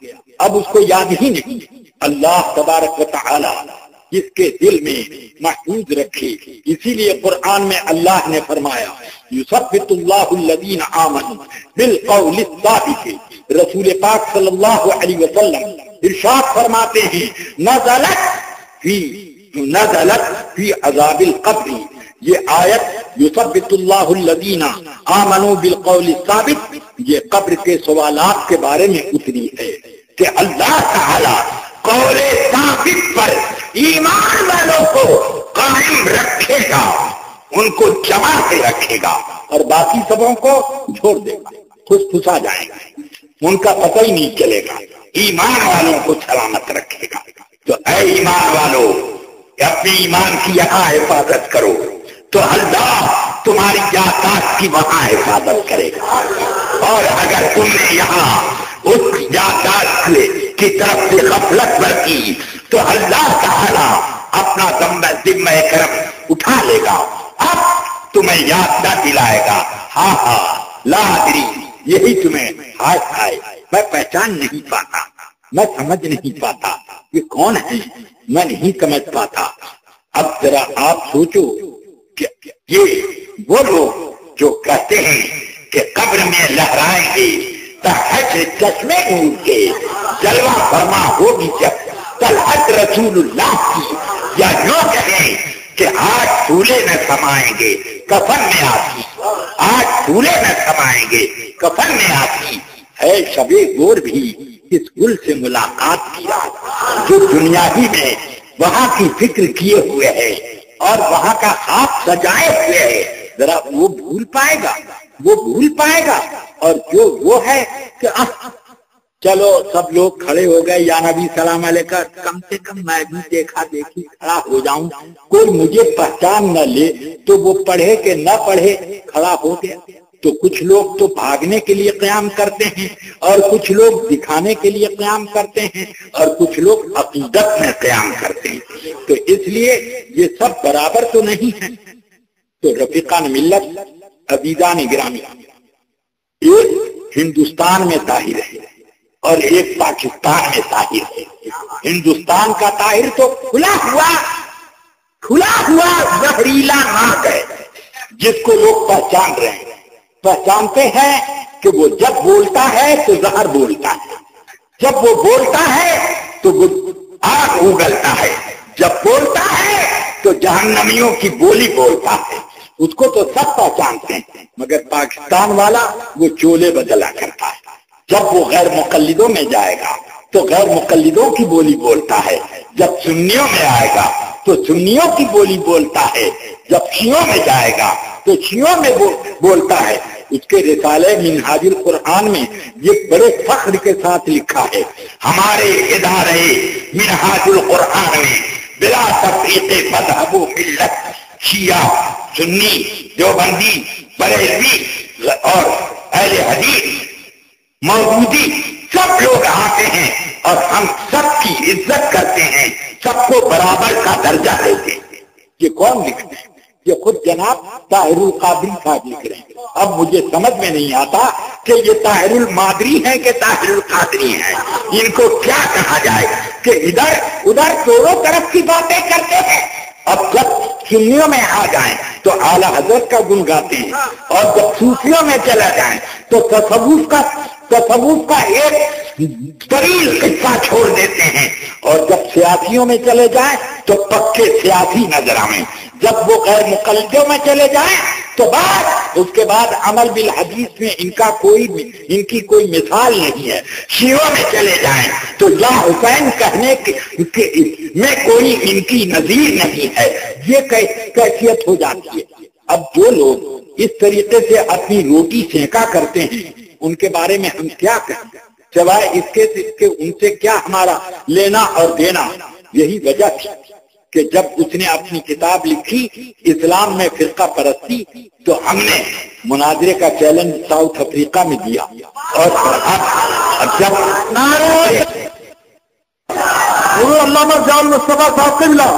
اب اس کو یاد ہی نہیں۔ اللہ تبارک و تعالی جس کے دل میں محفوظ رکھے، اسی لیے قرآن میں اللہ نے فرمایا یثبت اللہ الذین آمنوا بالقول الثابت، رسول پاک صلی اللہ علیہ وسلم ارشاد فرماتے ہیں نزلت فی عذاب القبر، یہ آیت یثبت اللہ الذین آمنوا بالقول الثابت یہ قبر کے سوالات کے بارے میں اتری ہے کہ اللہ تعالی قول ثابت پر ایمان والوں کو قائم رکھے گا، ان کو جمع سے رکھے گا اور باقی سبوں کو چھوڑ دے گا، خوش پھسا جائے گا، ان کا پتہ ہی نہیں چلے گا، ایمان والوں کو سلامت رکھے گا۔ تو اے ایمان والو اپنی ایمان کی یہاں حفاظت کرو تو اللہ تمہاری جائیداد کی وہاں حفاظت کرے گا، اور اگر تم نے یہاں اس جائیداد کی طرف سے غفلت برتی تو اللہ تعالی اپنا ذمہ کرم اٹھا لے گا، اب تمہیں یاد نہ دلائے گا ہاں ہاں لا ادری، یہی تمہیں ہاتھ آئے، میں پہچان نہیں پاتا، میں سمجھ نہیں پاتا یہ کون ہے، میں نہیں سمجھ پاتا۔ اب ذرا آپ سوچو کہ یہ وہ لوگ جو کہتے ہیں کہ قبر میں لہرائیں گے تحت چشمے نور کے، جلوہ فرما ہوگی جب طلعت رسول اللہ کی، یا یوں کہیں کہ آج پھولے نہ سمائیں گے کفن میں آتی، آج پھولے نہ سمائیں گے کفن میں آتی ہے شب گور بھی اس گل سے ملاقات کی رات، جو دنیا ہی میں وہاں کی فکر کیے ہوئے ہے اور وہاں کا خواب سجائے ہوئے ہے، ذرا وہ بھول پائے گا، وہ بھول پائے گا۔ اور جو وہ ہے کہ چلو سب لوگ کھڑے ہو گئے یا نبی سلام علیکہ، کم سے کم میں بھی دیکھا دیکھی کھڑا ہو جاؤں، کوئی مجھے پہچان نہ لے، تو وہ پڑھے کہ نہ پڑھے کھڑا ہو گیا۔ تو کچھ لوگ تو بھاگنے کے لیے قیام کرتے ہیں اور کچھ لوگ دکھانے کے لیے قیام کرتے ہیں اور کچھ لوگ عقیدت میں قیام کرتے ہیں، تو اس لیے یہ سب برابر تو نہیں ہے۔ تو رفیقان ملت، عزیزان گرامی، ایک ہندوستان میں طاہر ہے اور ایک پاکستان میں طاہر ہے۔ ہندوستان کا طاہر تو کھلا ہوا کھلا ہوا زہریلا ناک ہے جس کو لوگ پہچان رہے ہیں، پہچانتے ہیں کہ وہ جب بولتا ہے تو زہر بولتا ہے، جب وہ بولتا ہے تو وہ آگ اگلتا ہے، جب بولتا ہے تو جہنمیوں کی بولی بولتا ہے۔ اس کو تو سب پہچانتے ہیں، مگر پاکستان والا وہ چولے بدلا کرتا ہے۔ جب وہ غیر مقلدوں میں جائے گا تو غیر مقلدوں کی بولی بولتا ہے، جب سنیوں میں آئے گا تو سنیوں کی بولی بولتا ہے، جب شیعوں میں جائے گا تو شیعوں میں بولتا ہے۔ اس کے رسالے منہاج القرآن میں یہ بڑے فخر کے ساتھ لکھا ہے، ہمارے ادارے منہاج القرآن میں بلا تفریق مذہب و ملت، شیعہ، سنی، دیوبندی، بریلوی اور اہل حدیث، مودودی، سب لوگ آتے ہیں اور ہم سب کی عزت کرتے ہیں، سب کو برابر کا درجہ دیتے ہیں۔ یہ کون لکھتے ہیں؟ یہ خود جناب طاہر القادری صاحب لکھ رہے ہیں۔ اب مجھے سمجھ میں نہیں آتا کہ یہ طاہر المادری ہیں کہ طاہر القادری ہیں، ان کو کیا کہا جائے کہ ادھر ادھر دونوں طرف کی باتیں کرتے ہیں۔ اب جب سنیوں میں آ جائیں تو اعلیٰ حضرت کا گن گاتے ہیں، اور جب صوفیوں میں چلا جائیں تو تصوف کا ایک طویل قصہ چھوڑ دیتے ہیں، اور جب سیاسیوں میں چلے جائیں تو پکے سیاسی نظر آئیں، جب وہ غیر مقلدوں میں چلے جائیں تو اس کے بعد عمل بالحدیث میں ان کی کوئی مثال نہیں ہے، شیعوں میں چلے جائیں تو یا حسین کہنے میں کوئی ان کی نظیر نہیں ہے۔ یہ کیفیت ہو جاتی ہے۔ اب جو لوگ اس طریقے سے اپنی روٹی سینکا کرتے ہیں ان کے بارے میں ہم کیا کہیں سوائے اس کے کہ ان سے کیا ہمارا لینا اور دینا۔ یہی وجہ تھی کہ جب اس نے اپنی کتاب لکھی اسلام میں فرقہ پرستی تو ہم نے مناظرے کا چیلنج ساؤتھ افریقہ میں دیا، اور اب جب علامہ جان مصطفیٰ صاحب قبلہ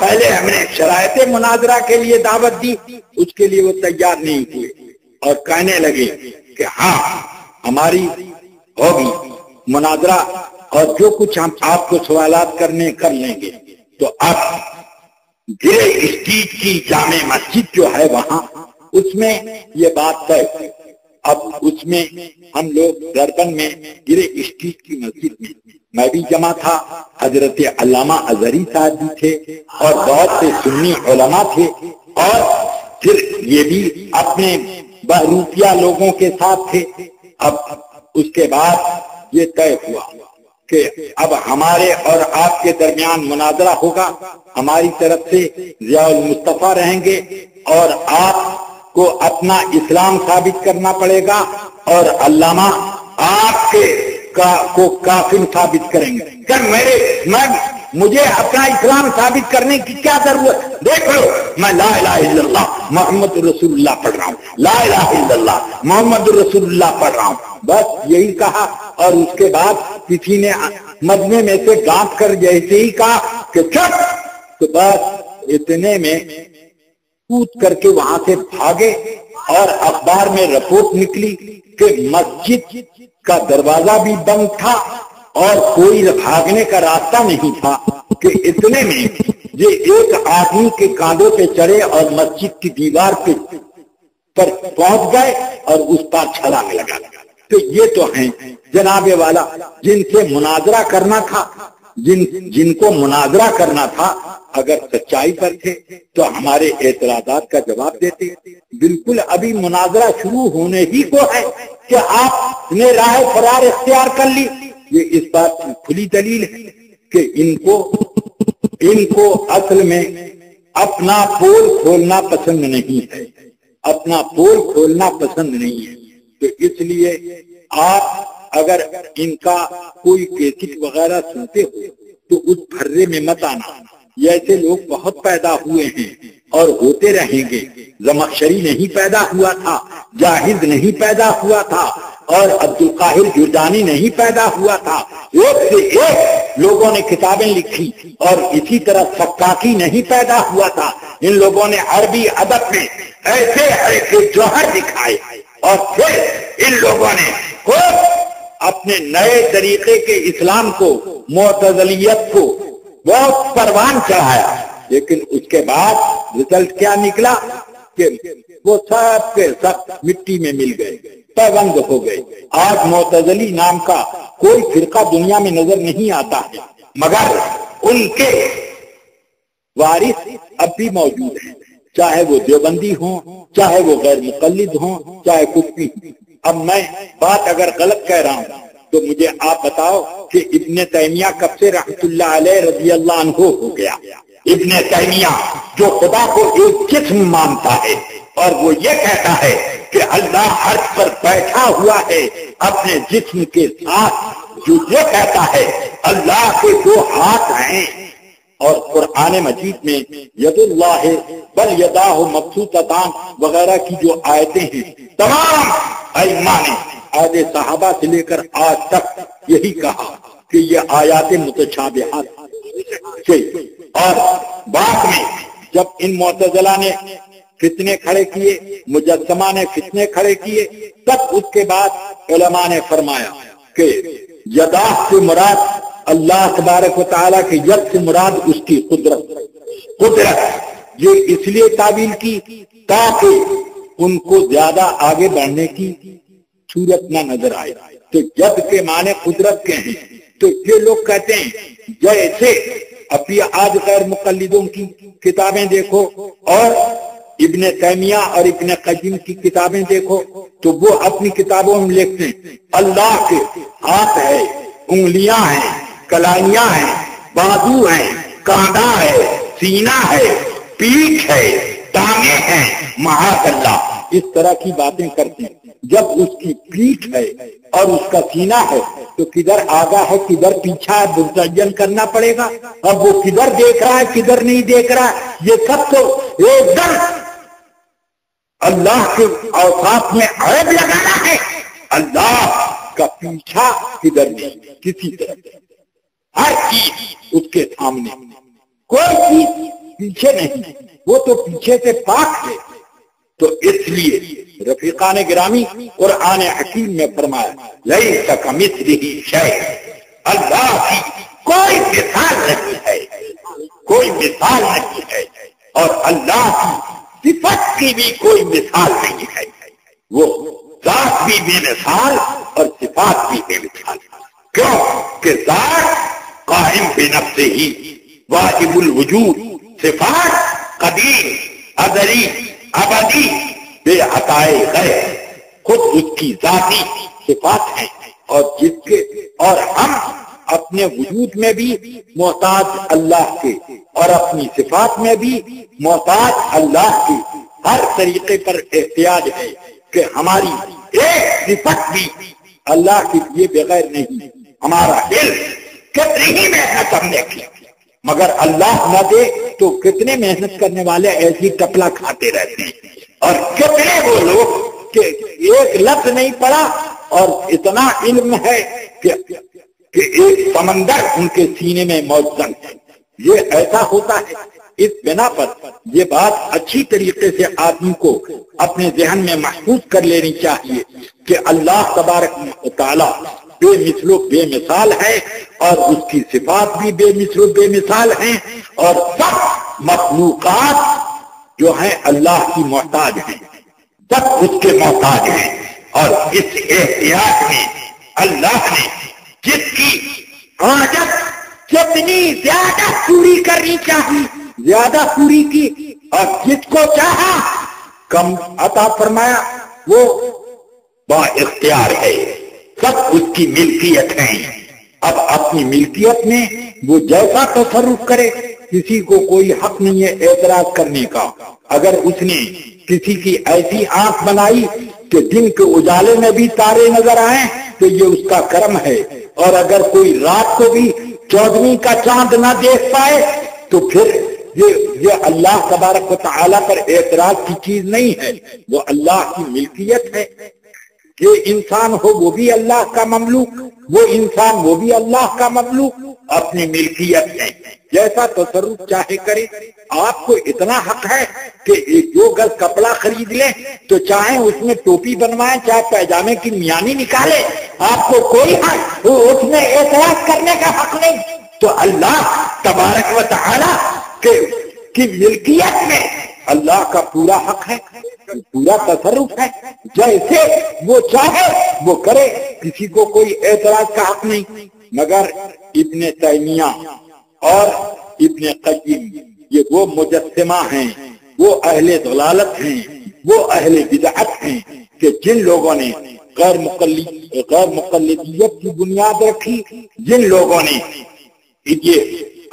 پہلے ہم نے شرائط مناظرہ کے لیے دعوت دی، اس کے لیے وہ تیار نہیں ہوئے اور کہنے لگے کہ ہاں ہماری ہوگی مناظرہ اور جو کچھ ہم آپ کو سوالات کرنے کر لیں گے۔ تو اب گرے اسٹریٹ کی جامع مسجد جو ہے وہاں اس میں یہ بات طے، اب اس میں ہم لوگ دربن میں گرے اسٹریٹ کی مسجد میں بھی جمع تھا، حضرت علامہ ازہری صاحب بھی تھے اور بہت سے سنی علماء تھے، اور پھر یہ بھی اپنے بہروپیہ لوگوں کے ساتھ تھے۔ اب اس کے بعد یہ طے ہوا کہ اب ہمارے اور آپ کے درمیان مناظرہ ہوگا، ہماری طرف سے ضیاء المصطفیٰ رہیں گے اور آپ کو اپنا اسلام ثابت کرنا پڑے گا، اور علامہ آپ کو کافر ثابت کریں گے۔ کہ مجھے اپنا اسلام ثابت کرنے کی کیا ضرورت؟ دیکھ لو میں لا الہ الا اللہ محمد رسول اللہ پڑھ رہا ہوں، لا الہ الا اللہ محمد رسول اللہ پڑھ رہا ہوں، بس یہی کہا۔ اور اس کے بعد کسی نے مجمع میں سے ڈانٹ کر جیسے ہی کہا کہ چپ، تو بس اتنے میں کود کر کے وہاں سے بھاگے، اور اخبار میں رپورٹ نکلی کہ مسجد کا دروازہ بھی بند تھا اور کوئی بھاگنے کا راستہ نہیں تھا، کہ اتنے میں یہ ایک آدمی کے کاندھوں پہ چڑھے اور مسجد کی دیوار پر پہنچ گئے اور اس پر چھلانگ لگا۔ تو یہ تو ہیں جناب والا جن سے مناظرہ کرنا تھا، جن کو مناظرہ کرنا تھا، اگر سچائی پر تھے تو ہمارے اعتراضات کا جواب دیتے۔ بالکل ابھی مناظرہ شروع ہونے ہی کو ہے کہ آپ نے راہ فرار اختیار کر لی۔ یہ اس بات کی کھلی دلیل ہے کہ ان کو اصل میں اپنا پول کھولنا پسند نہیں ہے، اپنا پول کھولنا پسند نہیں ہے۔ تو اس لیے آپ اگر ان کا کوئی کیسٹ وغیرہ سنتے ہو تو اس پھرے میں مت آنا، ایسے لوگ بہت پیدا ہوئے ہیں اور ہوتے رہیں گے۔ زمخشری نہیں پیدا ہوا تھا، جاہد نہیں پیدا ہوا تھا، اور عبد القاہر جردانی نہیں پیدا ہوا تھا، ایک سے ایک لوگوں نے کتابیں لکھی، اور اسی طرح سکاکی نہیں پیدا ہوا تھا۔ ان لوگوں نے عربی ادب میں ایسے ایسے جوہر دکھائے، اور پھر ان لوگوں نے خود اپنے نئے طریقے کے اسلام کو، معتزلیت کو بہت پروان چڑھایا۔ لیکن اس کے بعد رزلٹ کیا نکلا کہ وہ سب کے سب مٹی میں مل گئے، پابند ہو گئے۔ آج معتزلی نام کا کوئی فرقہ دنیا میں نظر نہیں آتا ہے، مگر ان کے وارث اب بھی موجود ہیں، چاہے وہ دیوبندی ہوں، چاہے وہ غیر مقلد ہوں، چاہے کچھ بھی۔ اب میں بات اگر غلط کہہ رہا ہوں تو مجھے آپ بتاؤ کہ ابن تیمیہ کب سے رحمت اللہ علیہ رضی اللہ عنہ ہو گیا؟ ابن تیمیہ جو خدا کو ایک جسم مانتا ہے اور وہ یہ کہتا ہے کہ اللہ عرش پر بیٹھا ہوا ہے اپنے جسم کے ساتھ، جو یہ کہتا ہے اللہ کے دو ہاتھ ہیں، اور قرآن مجید میں ید اللہ بل یداہ مبسوطتان وغیرہ کی جو آیتیں ہیں، تمام ائمہ نے عہد صحابہ سے لے کر آج تک یہی کہا کہ یہ آیات متشابہات تھے۔ اور بعد میں جب ان معتزلہ نے فتنے کھڑے کیے، مجسمہ نے فتنے کھڑے کیے، تب اس کے بعد علماء نے فرمایا کہ یداہ سے مراد اللہ تبارک و تعالیٰ کے ید سے مراد اس کی قدرت یہ اس لیے تعبیر کی تاکہ ان کو زیادہ آگے بڑھنے کی صورت نہ نظر آئے۔ تو ید کے معنی قدرت کے ہیں، تو یہ لوگ کہتے ہیں جیسے ابھی آج غیر مقلدوں کی کتابیں دیکھو اور ابن تیمیہ اور ابن قیم کی کتابیں دیکھو تو وہ اپنی کتابوں میں لکھتے ہیں اللہ کے ہاتھ ہے، انگلیاں ہیں، کلائیاں ہیں، بازو ہیں، کانڈا ہے، سینہ ہے، پیٹھ ہے، ٹانگیں ہیں، معاذ اللہ، اس طرح کی باتیں کرتے ہیں۔ جب اس کی پیٹھ ہے اور اس کا سینہ ہے تو کدھر آگا ہے کدھر پیچھا ہے متعین کرنا پڑے گا۔ اب وہ کدھر دیکھ رہا ہے کدھر نہیں دیکھ رہا ہے، یہ سب تو ایک دم اللہ کے اوصاف میں عیب لگانا ہے۔ اللہ کا پیچھا کدھر نہیں، کسی طرح ہر چیز اس کے سامنے، کوئی چیز پیچھے نہیں، وہ تو پیچھے سے پاک ہے۔ تو اس لیے رفیقان گرامی قرآن حکیم میں فرمایا لیس کمثلہ شیء، اللہ کی کوئی مثال نہیں ہے، کوئی مثال نہیں ہے، اور اللہ کی صفت کی بھی کوئی مثال نہیں ہے۔ وہ ذات بھی بے مثال اور صفات بھی بے مثال۔ کیوں کہ ذات قائم بنفسہ ہی واجب الوجود، صفات قدیم ازلی ابدی بے عطائے غیر، خود اس کی ذاتی صفات ہیں، اور جس کے اور ہم اپنے وجود میں بھی محتاج اللہ کے اور اپنی صفات میں بھی محتاج اللہ کی۔ ہر طریقے پر احتیاج ہے کہ ہماری ایک صفت بھی اللہ کے لیے بغیر نہیں۔ ہمارا دل کتنی ہی محنت ہم نے کی مگر اللہ نہ دے تو کتنے محنت کرنے والے ایسی ٹپلا کھاتے رہتے ہیں، اور کتنے وہ لوگ کہ ایک لفظ نہیں پڑا اور اتنا علم ہے کہ ایک سمندر ان کے سینے میں موجود ہے۔ یہ ایسا ہوتا ہے۔ اس بنا پر یہ بات اچھی طریقے سے آدمی کو اپنے ذہن میں محفوظ کر لینی چاہیے کہ اللہ تبارک و تعالی بے مثل و بے مثال ہے، اور اس کی صفات بھی بے مثل و بے مثال ہیں، اور سب مخلوقات جو ہیں اللہ کی محتاج ہیں، سب اس کے محتاج ہیں۔ اور اس احتیاط میں اللہ نے جس کی حاجت جتنی زیادہ پوری کرنی چاہیے زیادہ پوری کی، اور جس کو چاہا کم عطا فرمایا، وہ با اختیار ہے، سب اس کی ملکیت ہے۔ اب اپنی ملکیت میں وہ جیسا تصرف کرے، کسی کو کوئی حق نہیں ہے اعتراض کرنے کا۔ اگر اس نے کسی کی ایسی آنکھ بنائی کہ دن کے اجالے میں بھی تارے نظر آئیں تو یہ اس کا کرم ہے، اور اگر کوئی رات کو بھی 14ویں کا چاند نہ دیکھ پائے تو پھر یہ اللہ تبارک و تعالیٰ پر اعتراض کی چیز نہیں ہے، وہ اللہ کی ملکیت ہے۔ کہ انسان ہو وہ بھی اللہ کا مملوک، وہ انسان وہ بھی اللہ کا مملوک، اپنی ملکیت ہے، جیسا تصرف چاہے کرے۔ آپ کو اتنا حق ہے کہ جو گز کپڑا خرید لیں تو چاہے اس میں ٹوپی بنوائیں چاہے پیجامے کی میانی نکالے، آپ کو کوئی حق اس میں اعتراض کرنے کا حق نہیں۔ تو اللہ تبارک و تعالی کے کی ملکیت میں اللہ کا پورا حق ہے، پورا تصرف ہے، جیسے وہ چاہے وہ کرے، کسی کو کوئی اعتراض کا حق نہیں۔ مگر ابن تیمیہ اور ابن قیم یہ وہ مجسمہ ہیں، وہ اہل ضلالت ہیں، وہ اہل بدعت ہیں کہ جن لوگوں نے غیر مقلدیت کی بنیاد رکھی، جن لوگوں نے یہ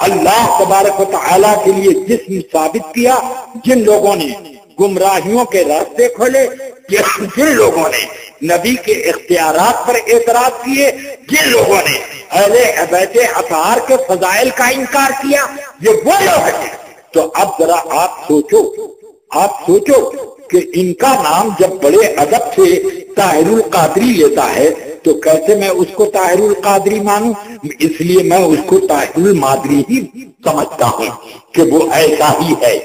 اللہ تبارک و تعالیٰ کے لیے جسم ثابت کیا، جن لوگوں نے گمراہیوں کے راستے کھولے، جن لوگوں نے نبی کے اختیارات پر اعتراض کیے، جن لوگوں نے اہل بیت اطہار کے فضائل کا انکار کیا، یہ وہ لوگ ہیں۔ تو اب ذرا آپ سوچو کہ ان کا نام جب بڑے ادب سے طاہر القادری لیتا ہے تو کیسے میں اس کو طاہر القادری مانوں؟ اس لیے میں اس کو طاہر المادری ہی سمجھتا ہوں کہ وہ ایسا ہی ہے۔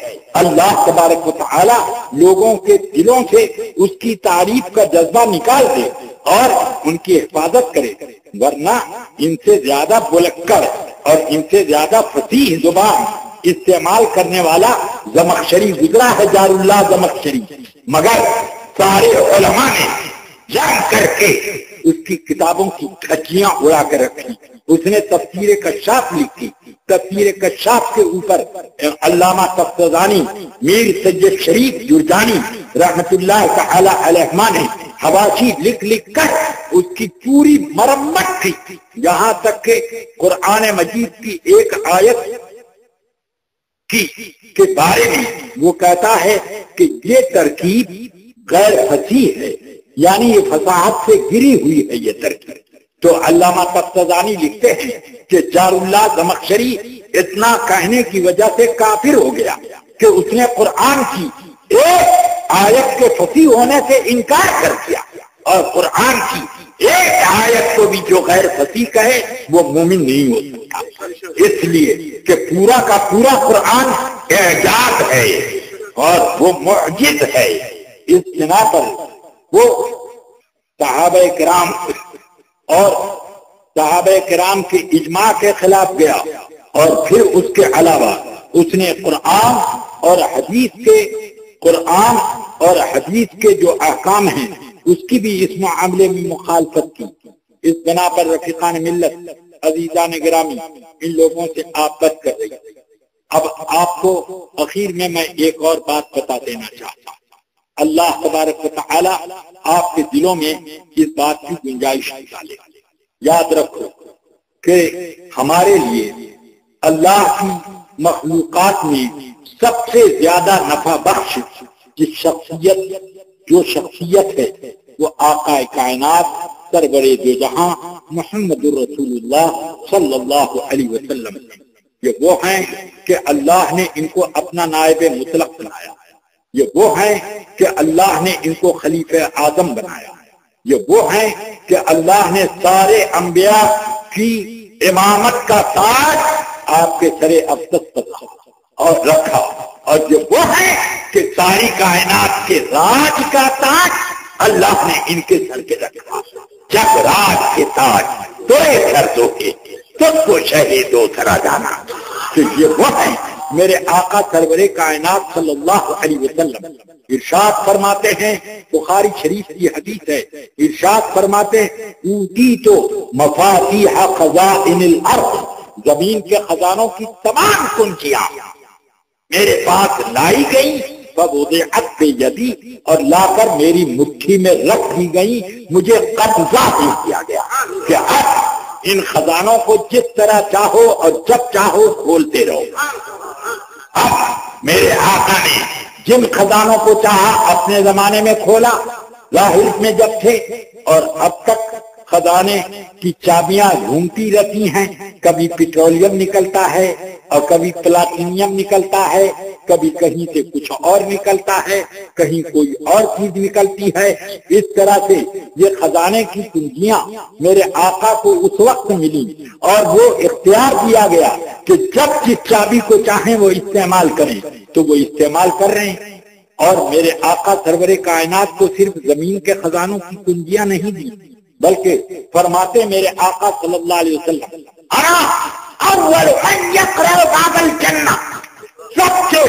اللہ تبارک و تعالی لوگوں کے دلوں سے اس کی تعریف کا جذبہ نکال دے اور ان کی حفاظت کرے، ورنہ ان سے زیادہ بلکڑ اور ان سے زیادہ فصیح زبان استعمال کرنے والا زمخشری گزرا ہے، جار اللہ زمخشری، مگر سارے علماء نے جم کر کے اس کی کتابوں کی دھجیاں اڑا کر رکھی۔ اس نے تفسیر کشاف لکھی، تفسیر کشاف کے اوپر علامہ تفتزانی، میر سید شریف جرجانی رحمت اللہ تعالی علیہما نے حواشی لکھ کر اس کی پوری مرمت کی، یہاں تک کہ قرآن مجید کی ایک آیت کے بارے میں وہ کہتا ہے کہ یہ ترکیب غیر فصیح ہے، یعنی یہ فصاحت سے گری ہوئی ہے یہ ترکیب۔ تو علامہ تفتزانی لکھتے ہیں کہ جار اللہ زمخشری اتنا کہنے کی وجہ سے کافر ہو گیا کہ اس نے قرآن کی ایک آیت کے فصیح ہونے سے انکار کر دیا، اور قرآن کی ایک آیت کو بھی جو غیر فصیح کہے وہ مومن نہیں ہو سکتا، اس لیے کہ پورا کا پورا قرآن اعجاز ہے اور وہ معجز ہے۔ اس بنا پر وہ صحابہ کرام اور صحابہ کرام کے اجماع کے خلاف گیا، اور پھر اس کے علاوہ اس نے قرآن اور حدیث کے جو احکام ہیں اس کی بھی اس معاملے میں مخالفت کی۔ اس بنا پر رفیقان ملت، عزیزان گرامی، ان لوگوں سے آپ بات کر رہی۔ اب آپ کو اخیر میں ایک اور بات بتا دینا چاہتا ہوں۔ اللہ تبارک و تعالی آپ کے دلوں میں اس بات کی گنجائش ڈالے۔ یاد رکھو کہ ہمارے لیے اللہ کی مخلوقات میں سب سے زیادہ نفع بخش جو شخصیت ہے وہ آقا کائنات سرور دو جہاں محمد الرسول اللہ صلی اللہ علیہ وسلم، یہ وہ ہیں کہ اللہ نے ان کو اپنا نائب مطلق بنایا، یہ وہ ہیں کہ اللہ نے ان کو خلیفہ اعظم بنایا، یہ وہ ہیں کہ اللہ نے سارے انبیاء کی امامت کا تاج آپ کے سر افسد پر اور رکھا، اور یہ وہ ہیں کہ ساری کائنات کے راج کا تاج اللہ نے ان کے سر کے رکھا۔ جب راج کے تاج توڑے سر دو کے تم کو شہید ہو سرا جانا۔ تو یہ وہ ہیں میرے آقا سرور کائنات صلی اللہ علیہ وسلم ارشاد فرماتے ہیں، بخاری شریف کی حدیث ہے، ارشاد فرماتے ہیں اوتیتو مفاتیح خزائن الارض، زمین کے خزانوں کی تمام کنجیاں میرے پاس لائی گئی، فوضعت بیدی، اور لا کر میری مٹھی میں رکھ دی گئی، مجھے قبضہ ہی کیا گیا کہ اب ان خزانوں کو جس طرح چاہو اور جب چاہو کھولتے رہو۔ اب میرے آقا نے جن خزانوں کو چاہا اپنے زمانے میں کھولا، ظاہر میں جب تھے، اور اب تک خزانے کی چابیاں گھومتی رہتی ہیں، کبھی پیٹرولیم نکلتا ہے اور کبھی پلاٹینیم نکلتا ہے، کبھی کہیں سے کچھ اور نکلتا ہے، کہیں کوئی اور چیز نکلتی ہے۔ اس طرح سے یہ خزانے کی کنجیاں میرے آقا کو اس وقت ملی اور وہ اختیار دیا گیا کہ جب جس چابی کو چاہیں وہ استعمال کریں، تو وہ استعمال کر رہے ہیں۔ اور میرے آقا سرور کائنات کو صرف زمین کے خزانوں کی کنجیاں نہیں دی، بلکہ فرماتے میرے آقا صلی اللہ علیہ وسلم انا اول ان یقرأ باب الجنہ، سب سے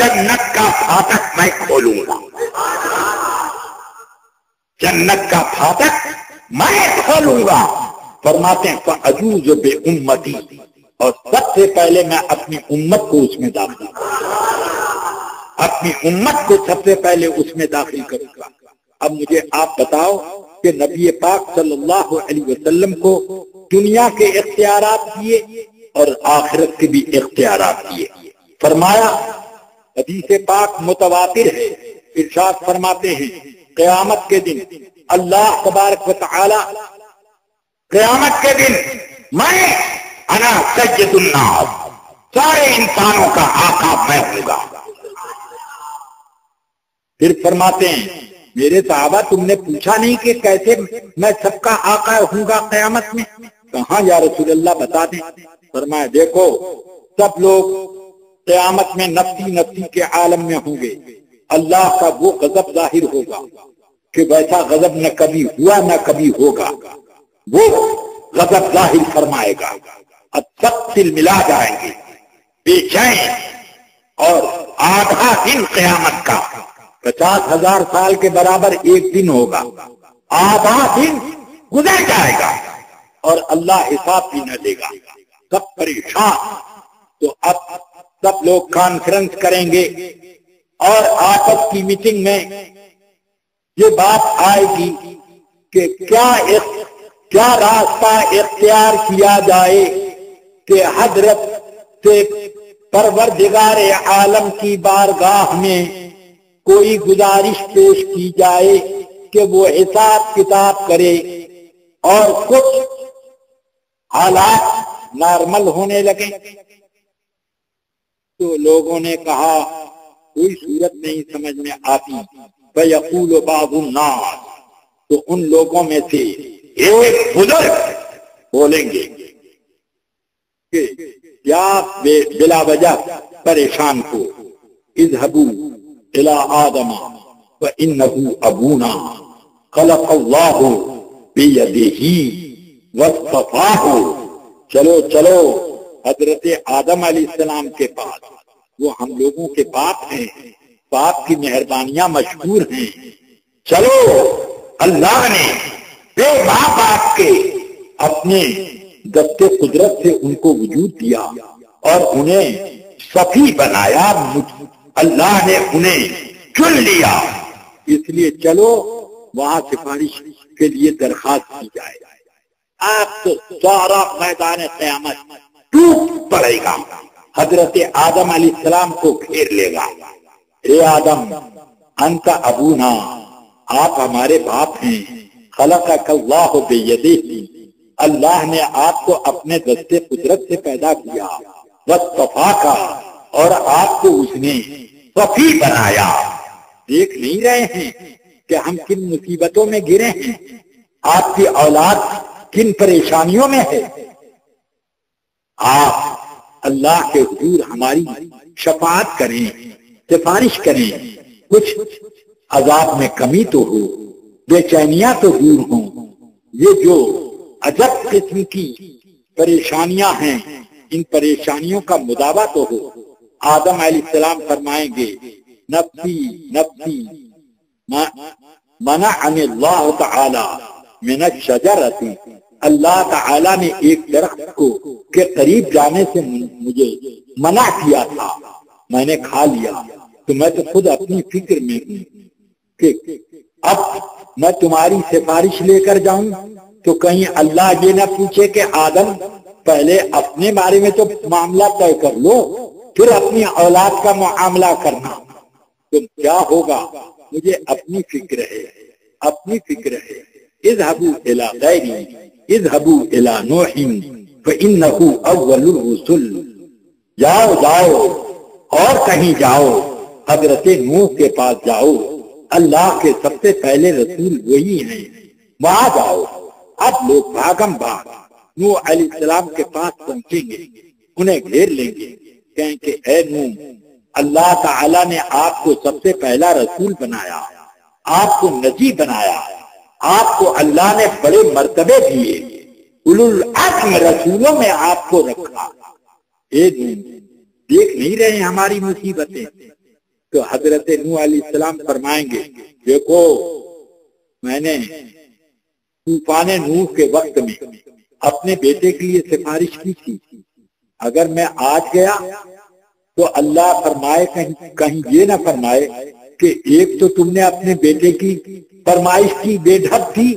جنت کا پھاٹک میں کھولوں گا، جنت کا پھاٹک میں کھولوں گا۔ فرماتے ہیں فَأَجُوزُ بِأُمَّتِي، اور سب سے پہلے میں اپنی امت کو اس میں داخل کروں گا، اپنی امت کو سب سے پہلے اس میں داخل کروں گا۔ اب مجھے آپ بتاؤ کہ نبی پاک صلی اللہ علیہ وسلم کو دنیا کے اختیارات دیے اور آخرت کے بھی اختیارات دیے۔ فرمایا، حدیث پاک متواتر ہے، ارشاد فرماتے ہیں قیامت کے دن اللہ تبارک و تعالی قیامت کے دن میں انا سید الناس، سارے انسانوں کا آقا میں ہوں گا۔ پھر فرماتے ہیں میرے صحابہ تم نے پوچھا نہیں کہ کیسے میں سب کا آقا ہوں گا قیامت میں؟ کہاں یا رسول اللہ بتا دیں۔ فرمایا دیکھو سب لوگ قیامت میں نفسی نفسی کے عالم میں ہوں گے، اللہ کا وہ غضب ظاہر ہوگا کہ ویسا غضب نہ کبھی ہوا نہ کبھی ہوگا، وہ غضب ظاہر فرمائے گا۔ اب سب دل ملا جائیں گے بے چین، اور آدھا دن قیامت کا 50,000 سال کے برابر ایک دن ہوگا، آدھا دن گزر جائے گا اور اللہ حساب بھی نہ لے گا، سب پریشان۔ تو اب سب لوگ کانفرنس کریں گے اور آپس کی میٹنگ میں یہ بات آئے گی کہ کیا راستہ اختیار کیا جائے کہ حضرت سے پروردگار عالم کی بارگاہ میں کوئی گزارش پیش کی جائے کہ وہ حساب کتاب کرے اور کچھ حالات نارمل ہونے لگے۔ تو لوگوں نے کہا کوئی صورت نہیں سمجھ میں آتی۔ فَيَقُولُ بَعْضُ النَّاسِ، تو ان لوگوں میں سے ایک بزرگ بولیں گے کہ کیا بلا وجہ پریشان کو، اذهبوا الى آدم فإنه ابونا خلق الله بيده واصطفاه، چلو حضرت آدم علیہ السلام کے پاس، وہ ہم لوگوں کے باپ ہیں، باپ کی مہربانیاں مشہور ہیں۔ چلو اللہ نے بے باپ آپ کے اپنے دست قدرت سے ان کو وجود دیا اور انہیں صفی بنایا، اللہ نے انہیں چن لیا، اس لیے چلو وہاں سفارش کے لیے درخواست کی جائے۔ آپ تو سارا میدان قیامت ٹوٹ پڑے گا، حضرت آدم علیہ السلام کو گھیر لے گا۔ اے آدم انت ابونا، آپ ہمارے باپ ہیں، خلقک اللہ بیدہ، اللہ نے آپ کو اپنے دست قدرت سے پیدا کیا، واصطفاک، اور آپ کو اس نے صفی بنایا۔ دیکھ نہیں رہے ہیں کہ ہم کن مصیبتوں میں گرے ہیں، آپ کی اولاد کن پریشانیوں میں ہے۔ آپ اللہ کے حضور ہماری شفاعت کریں، سفارش کریں، کچھ عذاب میں کمی تو ہو، بے چینیاں تو دور ہوں، یہ جو عجب قسم کی پریشانیاں ہیں ان پریشانیوں کا مداوع تو ہو۔ آدم علیہ السلام فرمائیں گے نفسی نفسی منعنی اللہ تعالی من الشجرۃ، اللہ تعالی نے ایک درخت کو کے قریب جانے سے مجھے منع کیا تھا، میں نے کھا لیا، تو میں تو خود اپنی فکر میں ہوں کہ اب میں تمہاری سفارش لے کر جاؤں تو کہیں اللہ یہ نہ پوچھے کہ آدم پہلے اپنے بارے میں تو معاملہ طے کر لو، پھر اپنی اولاد کا معاملہ کرنا۔ تو کیا ہوگا؟ مجھے اپنی فکر ہے، اپنی فکر ہے۔ اذهبوا الى غیری، اذهبوا الى نوح فانه اول الرسل، جاؤ اور کہیں جاؤ، حضرت نوح کے پاس جاؤ، اللہ کے سب سے پہلے رسول وہی ہیں، وہاں جاؤ۔ اب لوگ بھاگم بھاگ نوح علیہ السلام کے پاس پہنچیں گے، انہیں گھیر لیں گے، کہیں کہ اے نوح، اللہ تعالیٰ نے آپ کو سب سے پہلا رسول بنایا، آپ کو نجی بنایا، آپ کو اللہ نے بڑے مرتبے دیے، اولو العزم رسولوں میں آپ کو رکھا۔ اے نوح، دیکھ نہیں رہے ہماری مصیبتیں، تو حضرت نوح علیہ السلام فرمائیں گے دیکھو میں نے طوفان نوح کے وقت میں اپنے بیٹے کے لیے سفارش کی تھی، اگر میں آج گیا تو اللہ فرمائے کہیں یہ نہ فرمائے کہ ایک تو تم نے اپنے بیٹے کی فرمائش کی بے ڈھب تھی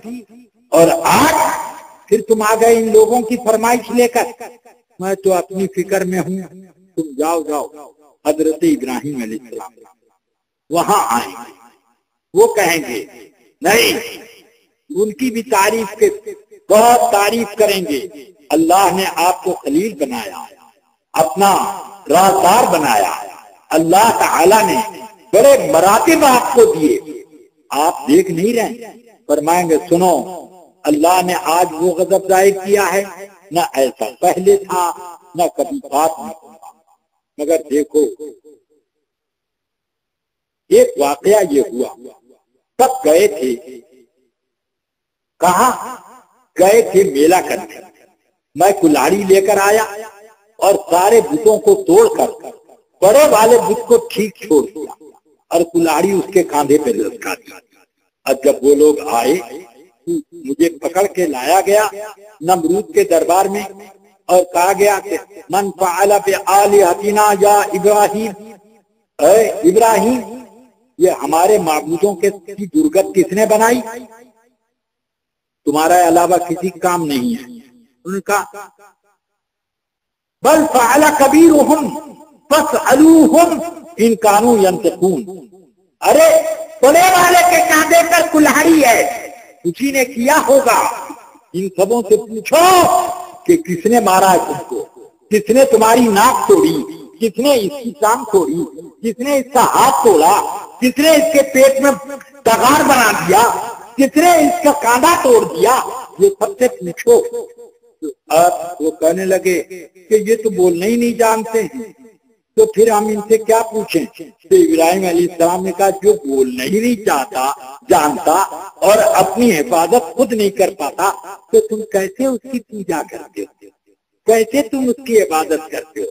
اور آج پھر تم آ گئے ان لوگوں کی فرمائش لے کر، میں تو اپنی فکر میں ہوں، تم جاؤ۔ حضرت ابراہیم علیہ السلام وہاں آئیں گے، وہ کہیں گے نہیں، ان کی بھی تعریف کے بہت تعریف کریں گے، اللہ نے آپ کو خلیل بنایا، اپنا رازدار بنایا، اللہ تعالی نے بڑے مراتب آپ کو دیے، آپ دیکھ نہیں رہے۔ فرمائیں گے سنو، اللہ نے آج وہ غضب ظاہر کیا ہے، نہ ایسا پہلے تھا نہ کبھی بات نہیں ہوگا، مگر دیکھو ایک واقعہ یہ ہوا، سب گئے تھے، کہاں گئے تھے؟ میلہ کرنے، میں کلاڑی لے کر آیا اور سارے بتوں کو توڑ کر بڑے والے بت کو ٹھیک چھوڑ دیا اور کلاڑی اس کے کاندھے پہ لٹکا دی، اور جب وہ لوگ آئے مجھے پکڑ کے لایا گیا نمرود کے دربار میں اور کہا گیا کہ من فعل بآلہتنا یا ابراہیم، اے ابراہیم یہ ہمارے معبودوں کی درگت کس نے بنائی؟ تمہارے علاوہ کسی کام نہیں ہے۔ ان کا بل فعل کبیرہم فاسألوہم ان کانوا ینطقون، ارے بڑے والے کے کاندھے پر کلاڑی ہے، اسی نے کیا ہوگا، ان سبوں سے پوچھو کہ کس نے مارا ہے تم کو، کس نے تمہاری ناک توڑی، کس نے اس کی ٹانگ توڑی، کس نے اس کا ہاتھ توڑا، کس نے اس کے پیٹ میں تغار بنا دیا، کس نے اس کا کانڈا توڑ دیا، یہ سب سے پوچھو۔ اب وہ کہنے لگے کہ یہ تو بولنا ہی نہیں جانتے ہیں، تو پھر ہم ان سے کیا پوچھیں؟ تو ابراہیم علیہ السلام نے کہا جو بولنا ہی نہیں جانتا اور اپنی حفاظت خود نہیں کر پاتا تو تم کیسے اس کی پوجا کرتے ہو، کیسے تم اس کی عبادت کرتے ہو؟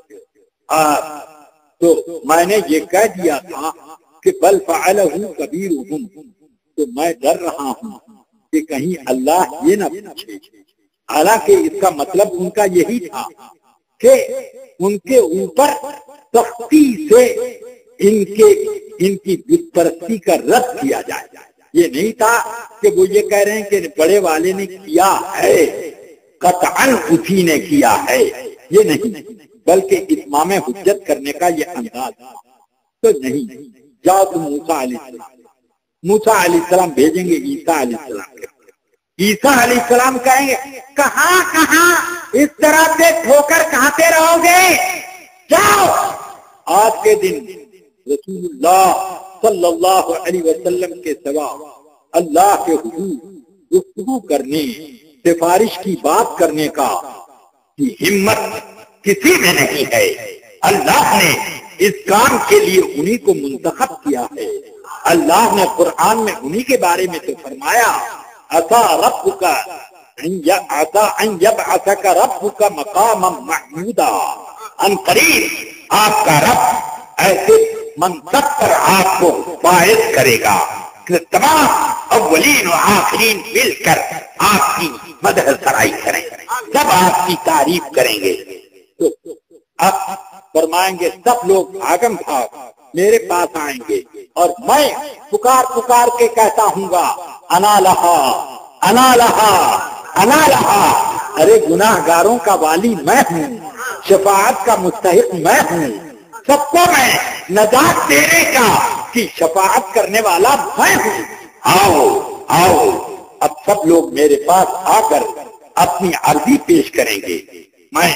تو میں نے یہ کہہ دیا تھا کہ بل فعلہ کبیرہم، تو میں ڈر رہا ہوں کہ کہیں اللہ یہ نہ پوچھے، حالانکہ اس کا مطلب ان کا یہی تھا کہ ان کے اوپر سختی سے ان کی بت پرستی کا رد کیا جائے۔ یہ نہیں تھا کہ وہ یہ کہہ رہے ہیں کہ بڑے والے نے کیا ہے، قطعاً اسی نے کیا ہے، یہ نہیں، بلکہ اتمام حجت کرنے کا یہ انداز تھا۔ تو نہیں، جاؤ تم موسیٰ علیہ السلام بھیجیں گے عیسیٰ علیہ السلام کے، عیسیٰ علیہ السلام کہیں گے کہاں اس طرح سے ٹھوکر کھاتے رہو گے، جاؤ۔ آج کے دن رسول اللہ صلی اللہ علیہ وسلم کے سوا اللہ کے حضور گفتگو کرنے، سفارش کی بات کرنے کا کی ہمت کسی میں نہیں ہے۔ اللہ نے اس کام کے لیے انہی کو منتخب کیا ہے۔ اللہ نے قرآن میں انہی کے بارے میں تو فرمایا عسیٰ ربک ان یبعثک ربک مقاما محمودا، ان قریب آپ کا رب ایسے منصب پر آپ کو فائز کرے گا کہ تمام اولین و آخرین مل کر آپ کی مدح سرائی کریں، سب آپ کی تعریف کریں گے۔ تو اب فرمائیں گے سب لوگ بھاگم بھاگ میرے پاس آئیں گے اور میں پکار کے کہتا ہوں گا انا لہا انا لہا انا لہا، ارے گناہ گاروں کا والی میں ہوں، شفاعت کا مستحق میں ہوں، سب کو میں نجات دینے کا کی شفاعت کرنے والا میں ہوں، آؤ۔ اب سب لوگ میرے پاس آ کر اپنی عرضی پیش کریں گے، میں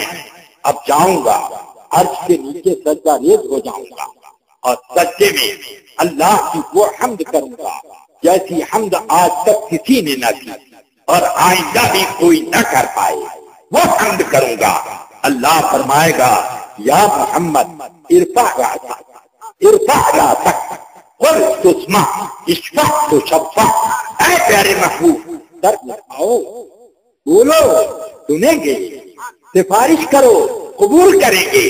اب جاؤں گا عرش کے نیچے سجدہ ریز ہو جاؤں گا اور سجدے میں اللہ کی وہ حمد کروں گا جیسی حمد آج تک کسی نے نہ کی اور آئندہ بھی کوئی نہ کر پائے، وہ حمد کروں گا۔ اللہ فرمائے گا یا محمد ارفع راسک قل تسمع اشفع تشفع، اے پیارے محبوب سر اٹھاؤ، بولو سنیں گے، سفارش کرو قبول کریں گے،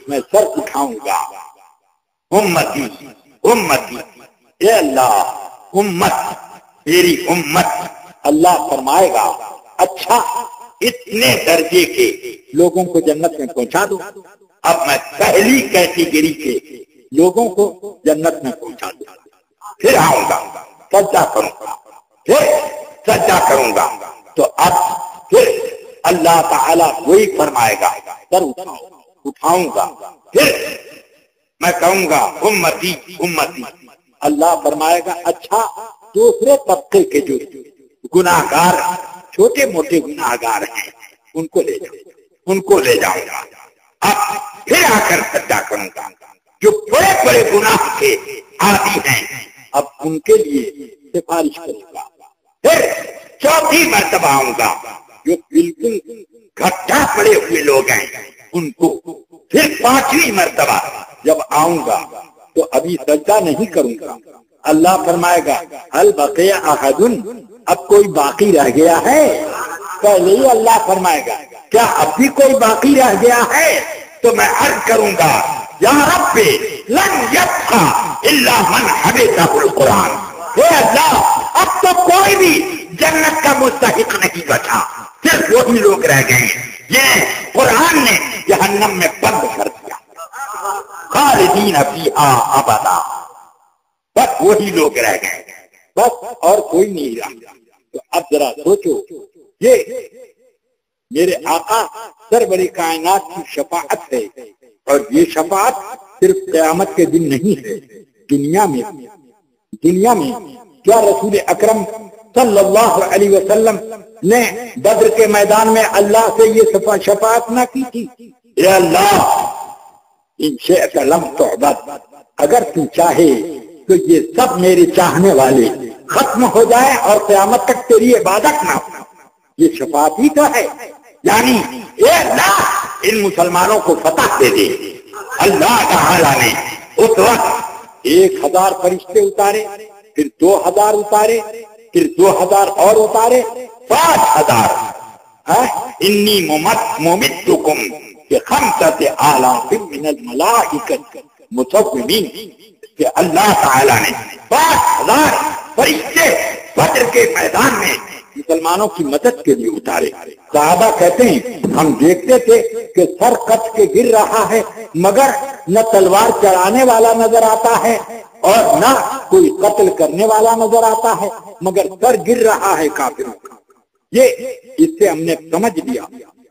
میں سر اٹھاؤں گا۔ امتی امتی، اے اللہ امت، میری امت۔ اللہ فرمائے گا اچھا اتنے درجے کے لوگوں کو جنت میں پہنچا دو، اب میں پہلی کیٹیگری کے لوگوں کو جنت میں پہنچا دوں، پھر آؤں گا سجدہ کروں گا، پھر سجدہ کروں گا۔ تو اب پھر اللہ تعالیٰ وہی فرمائے گا سر اٹھاؤں گا، پھر میں کہوں گا امتی امتی۔ اللہ فرمائے گا اچھا دوسرے طبقے کے جو گناہگار چھوٹے موٹے گناہگار ہیں ان کو لے جاؤں، ان کو لے جاؤں گا، اب پھر آ کر سجدہ کروں گا۔ جو بڑے بڑے گناہ کے عادی ہیں اب ان کے لیے سفارش کروں گا، پھر چوتھی مرتبہ آؤں گا جو بالکل گھٹا پڑے ہوئے لوگ ہیں ان کو، پھر پانچویں مرتبہ جب آؤں گا تو ابھی سجدہ نہیں کروں گا۔ اللہ فرمائے گا هل بقي احد، اب کوئی باقی رہ گیا ہے؟ پہلے ہی اللہ فرمائے گا کیا اب بھی کوئی باقی رہ گیا ہے؟ تو میں عرض کروں گا یا رب لن يبقى الا من حبطه القرآن، اے اللہ اب تو کوئی بھی جنت کا مستحق نہیں بچا، صرف وہی لوگ رہ گئے ہیں جنہیں قرآن نے جہنم میں بند کر دیا، خالدین فیہا ابدا، بس وہی لوگ رہ گئے بس، اور کوئی نہیں رہا۔ تو اب ذرا سوچو، یہ میرے آقا سرور کائنات کی شفاعت ہے، اور یہ شفاعت صرف قیامت کے دن نہیں ہے، دنیا میں کیا رسول اکرم صلی اللہ علیہ وسلم نے بدر کے میدان میں اللہ سے یہ شفاعت نہ کی تھی؟ اے اللہ ان شئت لم تعبد، اگر تو چاہے تو یہ سب میرے چاہنے والے ختم ہو جائے اور قیامت تک تیری عبادت نہ ہو، یہ شفاعت ہی تو ہے۔ یعنی اے اللہ ان مسلمانوں کو فتح دے دے۔ اللہ تعالیٰ نے اس وقت 1000 فرشتے اتارے، پھر 2000 اتارے، پھر 2000 اور اتارے، 5000۔ انی ممدکم بخمسۃ آلاف من الملائکۃ مسومین، کہ اللہ تعالیٰ نے 5000 فرشتے بدر کے میدان میں مسلمانوں کی مدد کے لیے اتارے۔ صحابہ کہتے ہیں ہم دیکھتے تھے کہ سر کٹ کے گر رہا ہے مگر نہ تلوار چڑھانے والا نظر آتا ہے اور نہ کوئی قتل کرنے والا نظر آتا ہے، مگر سر گر رہا ہے کافروں کا۔ یہ اس سے ہم نے سمجھ لیا،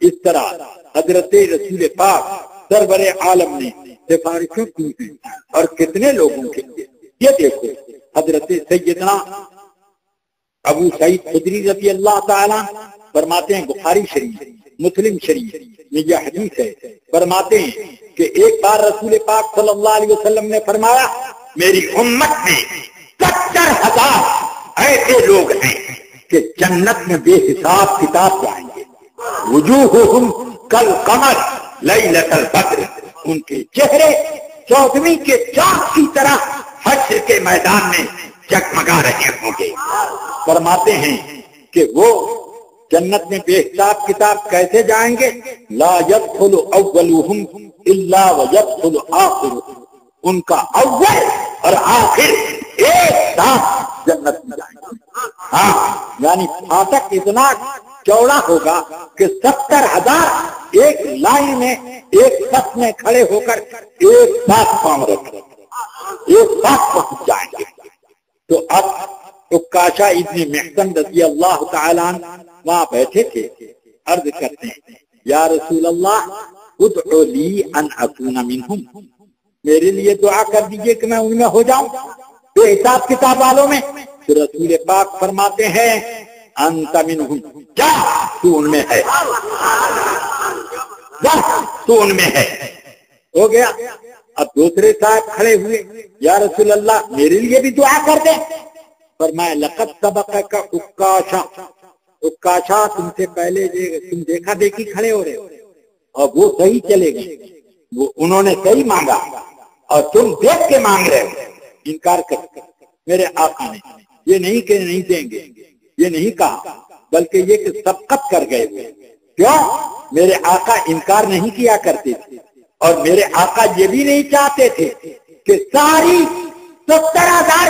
اس طرح حضرت رسول پاک سرور عالم نے سفارشوں کی ہیں اور کتنے لوگوں کے لیے۔ یہ دیکھو حضرت سیدنا ابو سعید خدری رضی اللہ تعالیٰ فرماتے ہیں، بخاری شریف مسلم شریف میں یہ حدیث ہے، فرماتے ہیں کہ ایک بار رسول پاک صلی اللہ علیہ وسلم نے فرمایا میری امت میں 70,000 ایسے لوگ ہیں کہ جنت میں بے حساب کتاب جائیں گے، وجوہہم کالقمر لیلۃ البدر، ان کے چہرے چودھویں کے چاند کی طرح حشر کے میدان میں جگمگا رہے ہوں گے۔ فرماتے ہیں کہ وہ جنت میں بے حساب کتاب کیسے جائیں گے؟ لا يدخل اولهم الا ويدخل آخرهم، ان کا اول اور آخر ایک ساتھ جنت میں جائیں گے۔ ہاں یعنی پھاٹک اتنا چوڑا ہوگا کہ 70,000 ایک لائن میں ایک صف میں کھڑے ہو کر ایک ساتھ پاؤں رکھیں، ایک ساتھ پہنچ جائیں گے۔ تو اب عکاشہ ابن محصن رضی اللہ تعالیٰ عنہ وہاں بیٹھے تھے، عرض کرتے ہیں یا رسول اللہ ادعو لی ان اکون منہم، میرے لیے دعا کر دیجئے کہ میں ان میں ہو جاؤں، بے حساب کتاب والوں میں۔ تو رسول پاک فرماتے ہیں انت منہم، جا تو ان میں ہے، جا تو ان میں ہے۔ ہو گیا۔ اب دوسرے صاحب کھڑے ہوئے، یا رسول اللہ میرے لیے بھی دعا کر دیں۔ فرمایا لقد سبقک عکاشہ، عکاشہ تم سے پہلے تم دیکھا دیکھی کھڑے ہو رہے ہو، اور وہ صحیح چلے گئے، وہ انہوں نے صحیح مانگا اور تم دیکھ کے مانگ رہے ہو، انکار کر۔ میرے آقا نے یہ نہیں کہ نہیں دیں گے، یہ نہیں کہا، بلکہ یہ کہ سبقت کر گئے ہوئے۔ کیوں؟ میرے آقا انکار نہیں کیا کرتے تھے، اور میرے آقا یہ بھی نہیں چاہتے تھے کہ ساری 70,000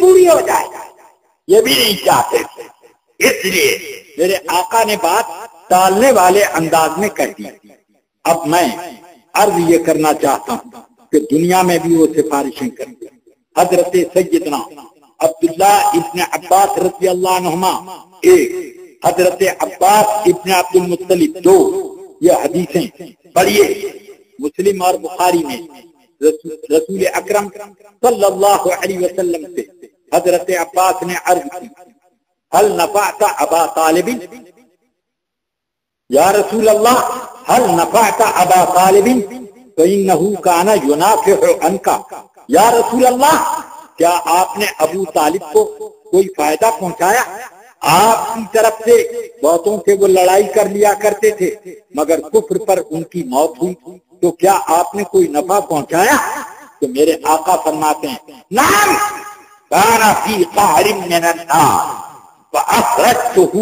پوری ہو جائے، یہ بھی نہیں چاہتے تھے۔ اس لیے میرے آقا نے بات ٹالنے والے انداز میں کہہ دی۔ اب میں عرض یہ کرنا چاہتا ہوں کہ دنیا میں بھی وہ سفارشیں کرتے۔ حضرت سیدنا عبداللہ ابن عباس رضی اللہ عنہما ایک، حضرت عباس ابن عبد المطلب دو، یہ حدیثیں پڑھیے مسلم اور بخاری میں۔ رسول اکرم صلی اللہ علیہ وسلم سے حضرت عباس نے عرض کی، هل نفعت ابا طالب، یا رسول اللہ هل نفعت ابا طالب فإنه كان ينافع عنك، یا رسول اللہ کیا آپ نے ابو طالب کو کوئی فائدہ پہنچایا؟ آپ کی طرف سے بہتوں سے وہ لڑائی کر لیا کرتے تھے مگر کفر پر ان کی موت ہوئی، تو کیا آپ نے کوئی نفع پہنچایا؟ تو میرے آقا فرماتے ہیں نعم كان في قهر من النار فأخرجته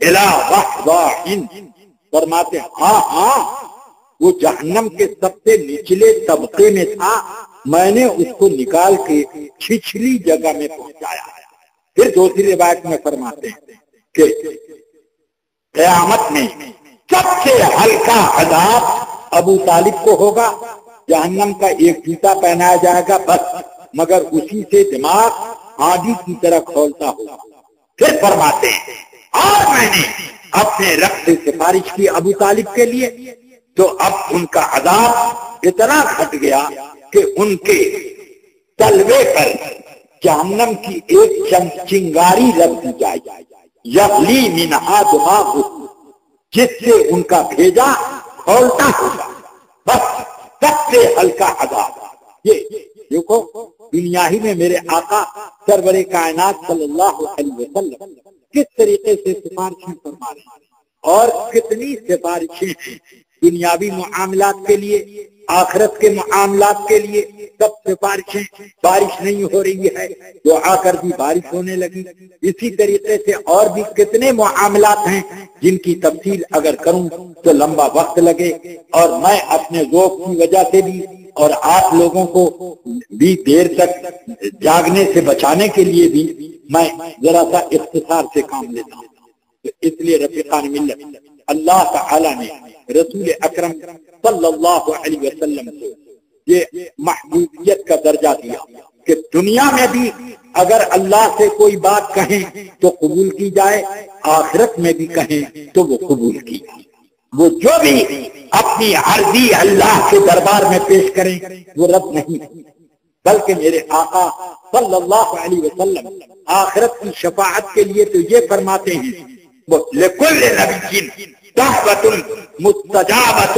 إلى ضحضاح، فرماتے ہیں ہاں وہ جہنم کے سب سے نچلے طبقے میں تھا، میں نے اس کو نکال کے چھچلی جگہ میں پہنچایا۔ پھر دوسری روایت میں فرماتے ہیں کہ قیامت میں سب سے ہلکا عذاب ابو طالب کو ہوگا، جہنم کا ایک جوتا پہنایا جائے گا بس، مگر اسی سے دماغ آندھی کی طرح کھولتا ہوگا۔ پھر فرماتے ہیں اور میں نے اپنے رب سے سفارش کی ابو طالب کے لیے، تو اب ان کا عذاب اتنا گھٹ گیا کہ ان کے تلوے پر جہنم کی ایک چنگاری رکھ دی جائے، یغلی منہا دماغ، جس سے ان کا بھیجا کھولتا ہوگا، بس سب سے ہلکا عذاب۔ یہ دیکھو دنیا ہی میں میرے آقا سرور کائنات صلی اللہ علیہ وسلم کس طریقے سے سفارشیں فرما رہے ہیں، اور کتنی سفارشیں ہیں دنیاوی معاملات کے لیے، آخرت کے معاملات کے لیے سب سفارشیں۔ بارش نہیں ہو رہی ہے، دعا کر دی بارش ہونے لگی۔ اسی طریقے سے اور بھی کتنے معاملات ہیں جن کی تفصیل اگر کروں تو لمبا وقت لگے، اور میں اپنے ذوق کی وجہ سے بھی اور آپ لوگوں کو بھی دیر تک جاگنے سے بچانے کے لیے بھی میں ذرا سا اختصار سے کام لیتا ہوں۔ اس لیے رفیقان ملت اللہ تعالی نے رسول اکرم صلی اللہ علیہ وسلم کو یہ محبوبیت کا درجہ دیا کہ دنیا میں بھی اگر اللہ سے کوئی بات کہیں تو قبول کی جائے، آخرت میں بھی کہیں تو وہ قبول کی جائے۔ وہ جو بھی اپنی عرضی اللہ کے دربار میں پیش کریں وہ رد نہیں، بلکہ میرے آقا صلی اللہ علیہ وسلم آخرت کی شفاعت کے لیے تو یہ فرماتے ہیں لِكُلِّ نَبِيٍّ دعوة مستجابة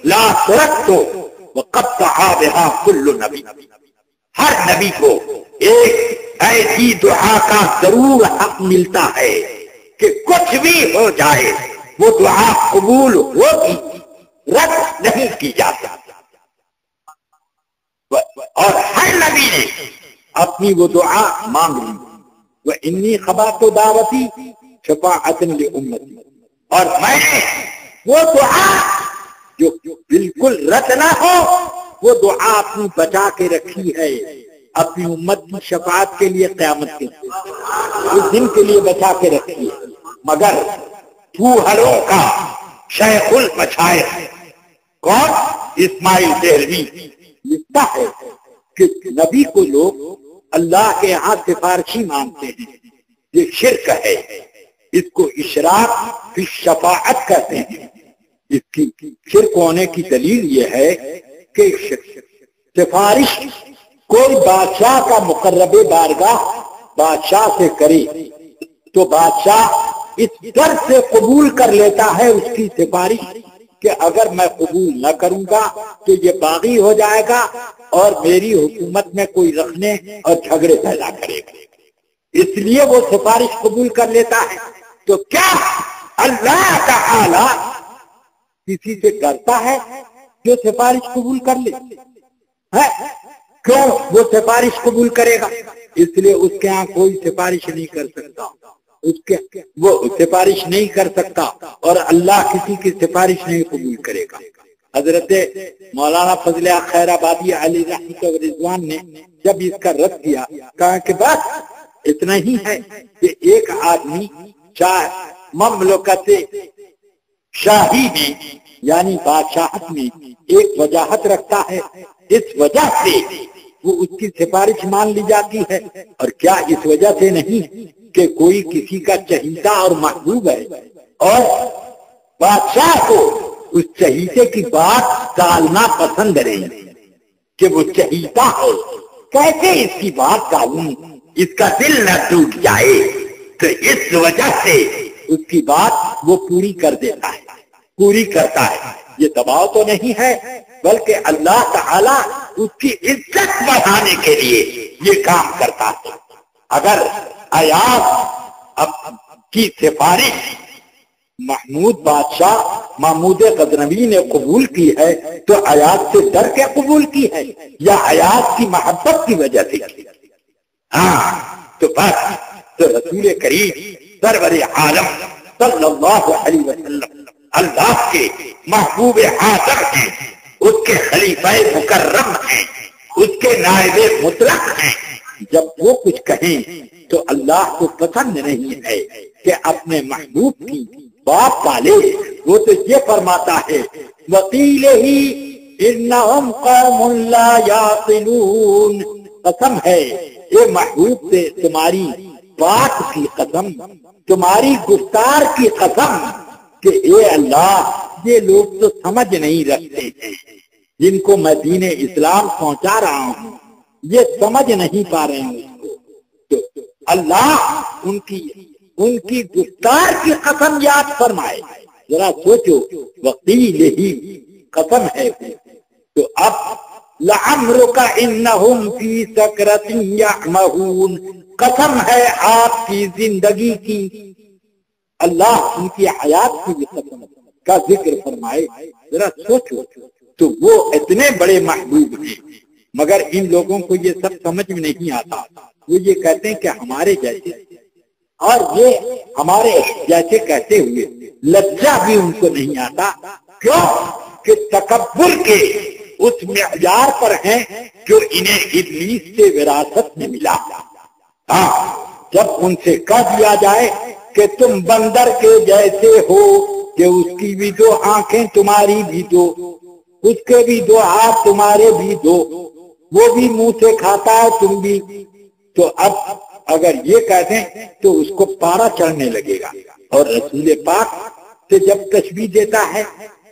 لا ترد وقد دعا بها كل نبی، ہر نبی کو ایک ایسی دعا کا ضرور حق ملتا ہے کہ کچھ بھی ہو جائے وہ دعا قبول ہوگی، رد نہیں کی جاتا، اور ہر نبی نے اپنی وہ دعا مانگ لی۔ وَإِنِّي خَبَأْتُ دَعْوَتِي شَفَاعَةً لِأُمَّتِي، اور میں نے وہ دعا جو بالکل رد نہ ہو وہ دعا اپنی بچا کے رکھی ہے اپنی امت کی شفاعت کے لیے، قیامت کے اس دن کے لیے بچا کے رکھی ہے۔ مگر چوہڑوں کا شیخ المشائخ کون؟ اسماعیل دہلوی لکھتا ہے کہ نبی کو لوگ اللہ کے ہاں سفارشی مانتے ہیں، یہ شرک ہے، اس کو اشراک فی شفاعت کہتے ہیں۔ اس کی شرک ہونے کی دلیل یہ ہے کہ سفارش کوئی بادشاہ کا مقرب بارگاہ بادشاہ سے کرے تو بادشاح اس ڈر سے قبول کر لیتا ہے اس کی سفارش کہ اگر میں قبول نہ کروں گا تو یہ باغی ہو جائے گا اور میری حکومت میں کوئی رکھنے اور جھگڑے پیدا کرے گا، اس لیے وہ سفارش قبول کر لیتا ہے۔ تو کیا اللہ تعالی کسی سے ڈرتا ہے جو سفارش قبول کر لے؟ کیوں وہ سفارش قبول کرے گا؟ اس لیے اس کے ہاں کوئی سفارش نہیں کر سکتا، وہ سفارش نہیں کر سکتا، اور اللہ کسی کی سفارش نہیں قبول کرے گا۔ حضرت مولانا فضل خیر آبادی علی رحمت و رضوان نے جب اس کا رد کیا، کہا کہ بس اتنا ہی ہے کہ ایک آدمی مملکت شاہی میں یعنی بادشاہت میں ایک وجاہت رکھتا ہے، اس وجہ سے وہ اس کی سفارش مان لی جاتی ہے، اور کیا اس وجہ سے نہیں کہ کوئی کسی کا چہیتا اور محبوب ہے اور بادشاہ کو اس چہیتے کی بات ٹالنا پسند نہیں کہ وہ چہیتا ہو، کیسے اس کی بات ٹالوں، اس کا دل نہ ٹوٹ جائے، تو اس وجہ سے اس کی بات وہ پوری کر دیتا ہے، پوری کرتا ہے۔ یہ دباؤ تو نہیں ہے، بلکہ اللہ تعالی اس کی عزت بڑھانے کے لیے یہ کام کرتا ہے۔ اگر ایاز کی سفارش محمود بادشاہ محمود غزنوی نے قبول کی ہے تو ایاز سے ڈر کے قبول کی ہے یا ایاز کی محبت کی وجہ سے کی؟ ہاں تو بس تو رسول کریم سرور عالم صلی اللہ علیہ وسلم اللہ کے محبوب اعظم ہیں، اس کے خلیفہ مکرم ہیں، اس کے نائب مطلق ہیں۔ جب وہ کچھ کہیں تو اللہ کو پسند نہیں ہے کہ اپنے محبوب کی بات پالے، وہ تو یہ فرماتا ہے وقیل ہی انہم قوم لا یعقلون، قسم ہے اے محبوب سے تمہاری بات کی قسم، تمہاری گفتار کی قسم کہ اے اللہ یہ لوگ تو سمجھ نہیں رکھتے ہیں، جن کو میں دین اسلام پہنچا رہا ہوں یہ سمجھ نہیں پا رہے ہیں اس کو، تو اللہ ان کی گفتار کی قسم یاد فرمائے۔ ذرا سوچو وقیل ہی قسم ہے، تو اب لعمرک انہم فی سکرۃ یعمہون، قسم ہے آپ کی زندگی کی، اللہ ان کی حیات کی قسم کا ذکر فرمائے۔ ذرا سوچو تو وہ اتنے بڑے محبوب ہیں مگر ان لوگوں کو یہ سب سمجھ میں نہیں آتا، وہ یہ کہتے ہیں کہ ہمارے جیسے، اور یہ ہمارے جیسے کہتے ہوئے لجا بھی ان کو نہیں آتا، کیوں کہ تکبر کے اس معیار پر ہیں جو انہیں ابلیس سے وراثت میں ملا۔ ہاں جب ان سے کہہ دیا جائے کہ تم بندر کے جیسے ہو، کہ اس کی بھی دو آنکھیں تمہاری بھی دو، اس کے بھی دو ہاتھ تمہارے بھی دو، وہ بھی منہ سے کھاتا ہے تم بھی، تو اب اگر یہ کہہ دیں تو اس کو پارا چڑھنے لگے گا، اور رسول پاک سے جب تشبیہ دیتا ہے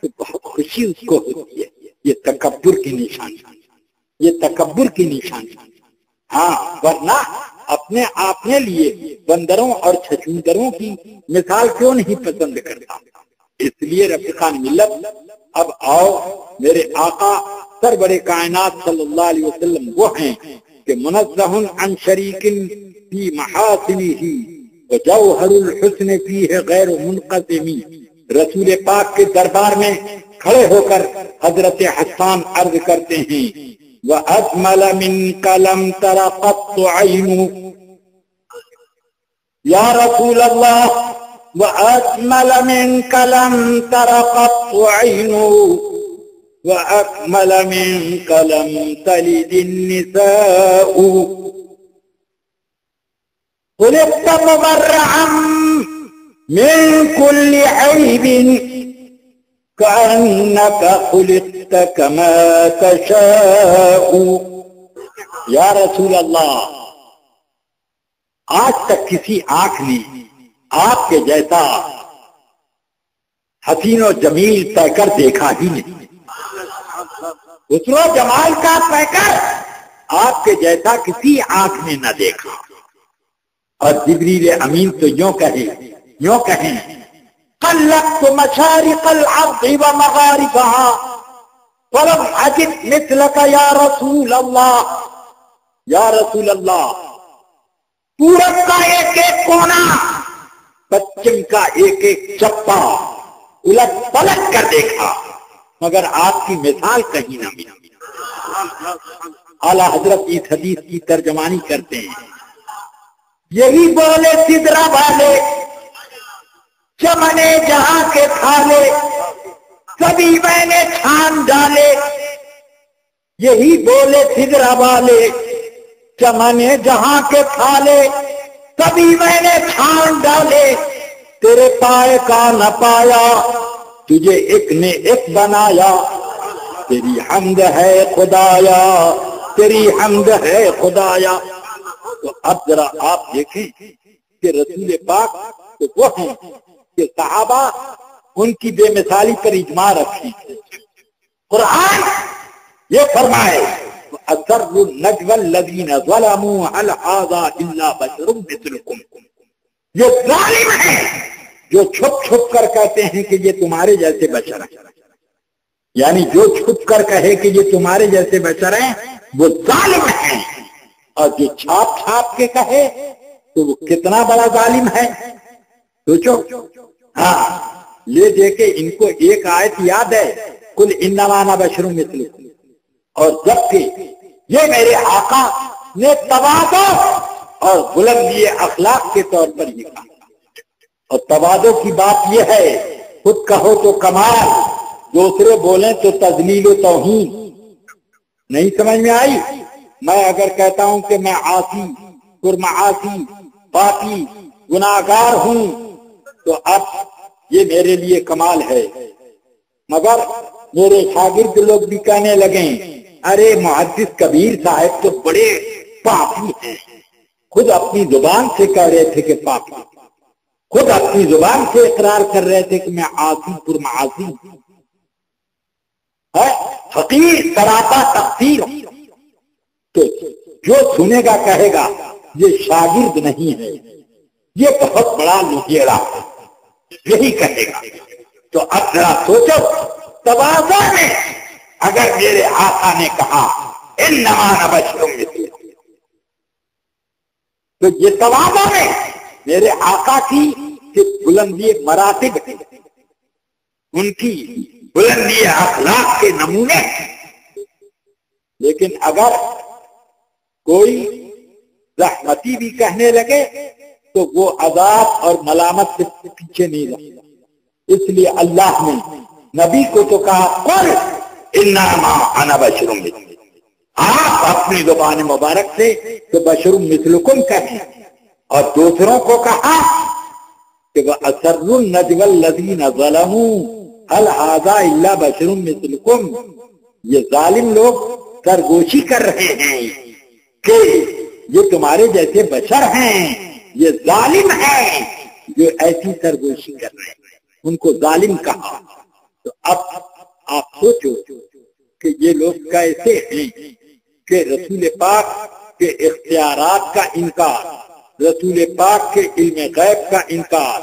تو بہت خوشی اس کو ہوتی ہے۔ یہ تکبر کی نشانی، یہ تکبر کی نشانی۔ ہاں ورنہ اپنے آپ نے لیے بندروں اور چھچوندروں کی مثال کیوں نہیں پسند کرتا؟ اس لیے رفیقان ملت اب آؤ، میرے آقا سرور کائنات صلی اللہ علیہ وسلم وہ ہیں کہ منزہ عن شریک فی محاسنہ وجوہر الحسن فیہ غیر منقسم۔ رسول پاک کے دربار میں کھڑے ہو کر حضرت حسان عرض کرتے ہیں وَأَجْمَلَ مِنْكَ لَمْ تَرَ قَطُّ عَيْنُ، یا رسول اللہ وَأَجْمَلَ مِنْكَ لَمْ تَرَ قَطُّ عَيْنُ وَأَكْمَلَ مِنْكَ لَمْ تَلِدِ النِّسَاءُ خُلِقْتَ مُبَرَّعًا مِنْ كُلِّ عَيْبٍ كَأَنَّكَ خُلِقْتَ كَمَا تَشَاءُ۔ یا رسول اللہ آج تک کسی آنکھ نے آپ کے جیسا حسین و جمیل پیکر دیکھا ہی نہیں، حسن و جمال کا پیکر آپ کے جیسا کسی آنکھ نے نہ دیکھا۔ اور جبریل امین تو یوں کہیں قلقت مشارق الارض ومغاربها ولم اجد مثلك یا رسول اللہ۔ یا رسول اللہ پورب کا ایک ایک کونا، پچھم کا ایک ایک چپا الٹ پلٹ کر دیکھا مگر آپ کی مثال کہیں نہ ملی۔ اعلیٰ حضرت اس حدیث کی ترجمانی کرتے ہیں، یہی بولے سدرا والے چمنے جہاں کے کھالے، کبھی میں نے چھان ڈالے، یہی بولے سدرا والے چمن جہاں کے کھالے، کبھی میں نے چھان ڈالے تیرے پائے کا نہ پایا، تجھے ایک نے ایک بنایا، تیری حمد ہے خدایا، تیری حمد ہے خدایا۔ تو اب ذرا آپ دیکھیں کہ رسول پاک تو وہ ہیں کہ صحابہ ان کی بے مثالی پر اجماع رکھی، قرآن یہ فرمائے اثر النجوى الذين ظلموا هل هذا الا بشر مثلكم، یہ ظالم ہیں جو چھپ چھپ کر کہتے ہیں کہ یہ تمہارے جیسے بشر ہیں، یعنی جو چھپ کر کہے کہ یہ تمہارے جیسے بشر ہیں وہ ظالم ہیں، اور جو چھاپ چھاپ کے کہے تو وہ کتنا بڑا ظالم ہے، سوچو۔ ہاں یہ دیکھے ان کو ایک آیت یاد ہے، قل انما انا بشر مثلکم، اور جبکہ یہ میرے آقا نے تواضع اور بلندی اخلاق کے طور پر یہ کہا، اور تواضع کی بات یہ ہے خود کہو تو کمال، دوسرے بولیں تو تذلیل و توہین۔ نہیں سمجھ میں آئی؟ میں اگر کہتا ہوں کہ میں عاصی پرمعاصی پاپی گناہگار ہوں تو اب یہ میرے لیے کمال ہے، مگر میرے شاگرد لوگ بھی کہنے لگیں ارے محدث کبیر صاحب تو بڑے پاپی ہیں، خود اپنی زبان سے کہہ رہے تھے کہ پاپی، خود اپنی زبان سے اقرار کر رہے تھے کہ میں عاصی پرمعاصی ہے، فقیر سراپا تقصیر۔ تو جو سنے گا کہے گا یہ شاگرد نہیں ہے، یہ بہت بڑا لٹیرا ہے، یہی کہے گا۔ تو اب ذرا سوچو، تواضع میں اگر میرے آقا نے کہا انما انا بشر مثلکم، تو یہ تواضع میں میرے آقا کی بلندی مراتب ہے، ان کی بلندی اخلاق کے نمونے۔ لیکن اگر کوئی رحمتی بھی کہنے لگے تو وہ عذاب اور ملامت سے پیچھے نہیں رہتا، اس لیے اللہ نے نبی کو تو کہا قل انما انا بشر مثلکم، آپ اپنی زبان مبارک سے تو بشر مثلکم کہیں، اور دوسروں کو کہا کہ وَأَسَرُّ النَّجْوَى الَّذِينَ ظَلَمُوا هَلْ هَذَا إِلَّا بَشَرٌ مِثْلُكُمْ، یہ ظالم لوگ سرگوشی کر رہے ہیں کہ یہ تمہارے جیسے بشر ہیں، یہ ظالم ہیں جو ایسی سرگوشی کر رہے ہیں، ان کو ظالم کہا۔ تو اب آپ سوچو کہ یہ لوگ کیسے ہیں کہ رسول پاک کے اختیارات کا انکار، رسول پاک کے علم غیب کا انکار،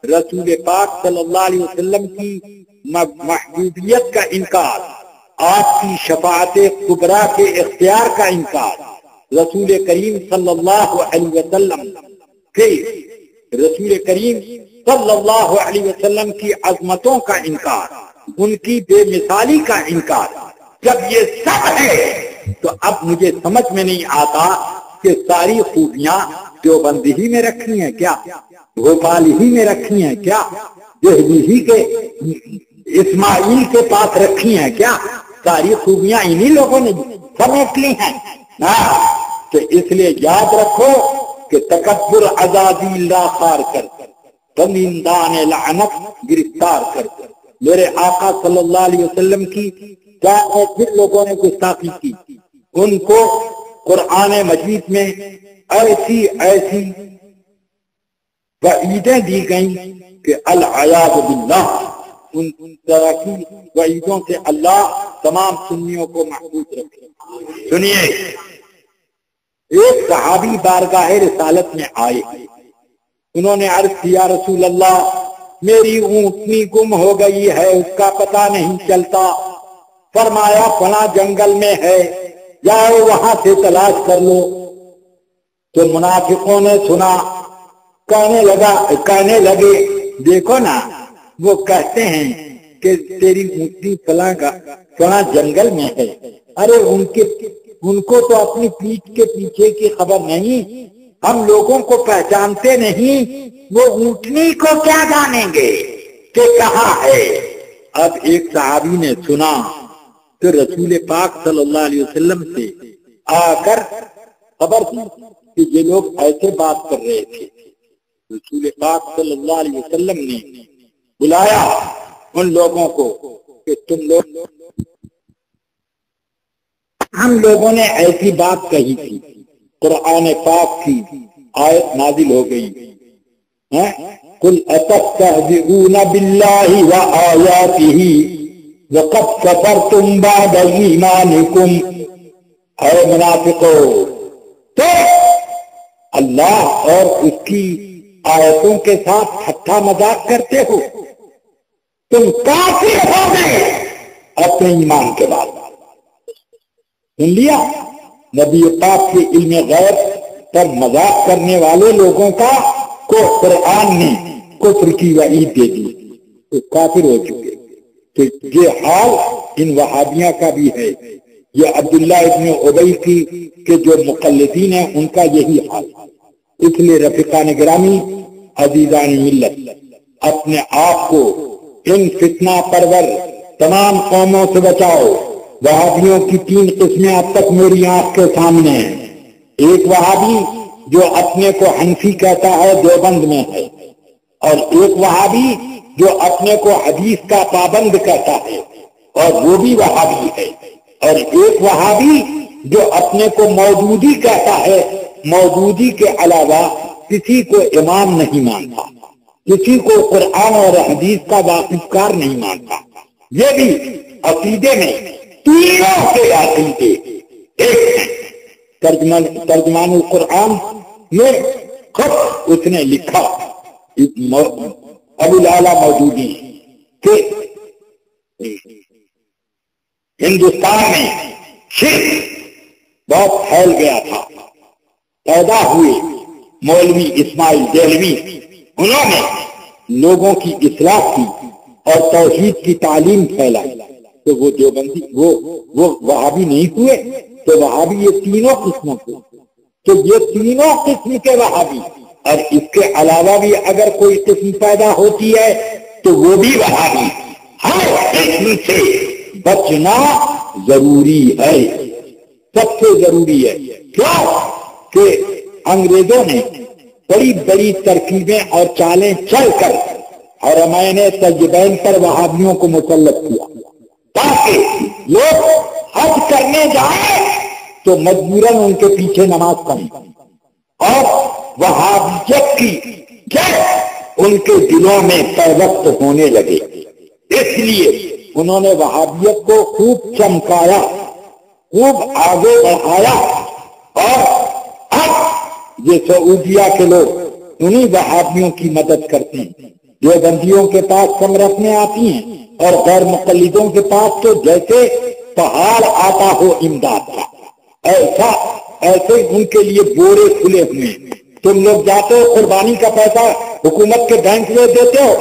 رسول پاک صلی اللہ علیہ وسلم کی محبوبیت کا انکار، آپ کی شفاعت کبریٰ کے اختیار کا انکار، رسول کریم صلی اللہ علیہ وسلم کے رسول کریم صلی اللہ علیہ وسلم کی عظمتوں کا انکار، ان کی بے مثالی کا انکار۔ جب یہ سب ہے تو اب مجھے سمجھ میں نہیں آتا کہ ساری خوبیاں دیوبند ہی میں رکھی ہیں کیا، بھوپال ہی میں رکھی ہیں کیا، دہلی ہی کے اسماعیل کے پاس رکھی ہیں کیا، ساری خوبیاں انہی لوگوں نے سمیٹ لی ہیں۔ تو اس لیے یاد رکھو کہ تکبر آزادی اللہ خار کر بندان لعنت گرفتار کر میرے آقا صلی اللہ علیہ وسلم کی کیا جن لوگوں نے گستاخی کی، ان کو قرآن مجید میں ایسی ایسی وعیدیں دی گئیں کہ العیاذ باللہ، ان طرح کی وعیدوں سے اللہ تمام سنیوں کو محفوظ رکھے۔ سنیے، ایک صحابی بارگاہ رسالت میں آئے، انہوں نے عرض کیا رسول اللہ میری اونٹنی گم ہو گئی ہے، اس کا پتہ نہیں چلتا۔ فرمایا فلاں جنگل میں ہے، جاؤ وہاں سے تلاش کر لو۔ تو منافقوں نے سنا، کہنے لگے دیکھو نا، وہ کہتے ہیں کہ تیری اونٹنی فلاں جنگل میں ہے، ارے ان کو تو اپنی پیٹھ کے پیچھے کی خبر نہیں، ہم لوگوں کو پہچانتے نہیں، وہ اونٹنی کو کیا جانیں گے کہ کہاں ہے۔ اب ایک صحابی نے سنا تو رسول پاک صلی اللہ علیہ وسلم سے آ کر خبر دی کہ یہ لوگ ایسے بات کر رہے تھے. رسول پاک صلی اللہ علیہ وسلم نے بلایا ان لوگوں کو کہ تم لوگ، ہم لوگوں نے ایسی بات کہی تھی، قرآن پاک کی آیت نازل ہو گئی، قل اتستهزئون بالله وآیاته وقد کفرتم بعد ایمانکم. اے منافقو، تو اللہ اور اس کی آیتوں کے ساتھ ٹھٹا مذاق کرتے ہو، تم کافر ہو گئے اپنے ایمان کے بعد. سن لیا، نبی پاک کے علم غیب پر مذاق کرنے والے لوگوں کا کو قرآن نے کفر کی وعید دے دی تو کافر ہو چکے. تو یہ حال ان وہابیوں کا بھی ہے، یہ عبداللہ ابن ابی کی کہ جو مقلدین ہیں ان کا یہی حال. اس لیے رفیقان گرامی، عزیزان ملت، اپنے آپ کو ان فتنہ پرور تمام قوموں سے بچاؤ. وہابیوں کی 3 قسمیں اب تک میری آنکھ کے سامنے ہیں. ایک وہابی جو اپنے کو حنفی کہتا ہے، دیوبند میں ہے، اور ایک وہابی جو اپنے کو حدیث کا پابند کہتا ہے اور وہ بھی وہابی ہے، اور ایک وہابی جو اپنے کو مودودی کہتا ہے، مودودی کے علاوہ کسی کو امام نہیں مانتا، کسی کو قرآن اور حدیث کا واقفکار نہیں مانتا. یہ بھی عقیدے میں تینوں کے عقیدے ایک ہیں. ترجمان القرآن میں خود اس نے لکھا ابو العلا مودودی کہ ہندوستان میں شرک بہت پھیل گیا تھا. پیدا ہوئے مولوی اسماعیل دہلوی، انہوں نے لوگوں کی اصلاح کی اور توحید کی تعلیم پھیلائی. تو وہ دیوبندی وہ وہابی نہیں ہوئے. تو وہابی یہ تینوں قسموں کے، تو یہ تینوں قسم کے وہابی، اور اس کے علاوہ بھی اگر کوئی قسم پیدا ہوتی ہے تو وہ بھی وہابی. ہر قسم سے بچنا ضروری ہے، سب سے ضروری ہے. کیوں کہ انگریزوں نے بڑی بڑی ترکیبیں اور چالیں چل کر حرمین طیبین پر وہابیوں کو مسلط کیا تاکہ لوگ حج کرنے جائیں تو مجبوراً ان کے پیچھے نماز پڑھیں، اور وہابیت کی جڑ ان کے دلوں میں پیوست ہونے لگے. اس لیے انہوں نے وہابیت کو خوب چمکایا، خوب آگے بڑھایا، اور اب یہ سعودیہ کے لوگ انہی وہابیوں کی مدد کرتے ہیں. دیوبندیوں کے پاس کم رکھنے آتی ہیں اور غیر مقلدوں کے پاس تو جیسے پہاڑ آتا ہو امداد کا، ایسے ان کے لیے بورے کھلے ہوئے. تم لوگ جاتے ہو قربانی کا پیسہ حکومت کے بینک میں دیتے ہو،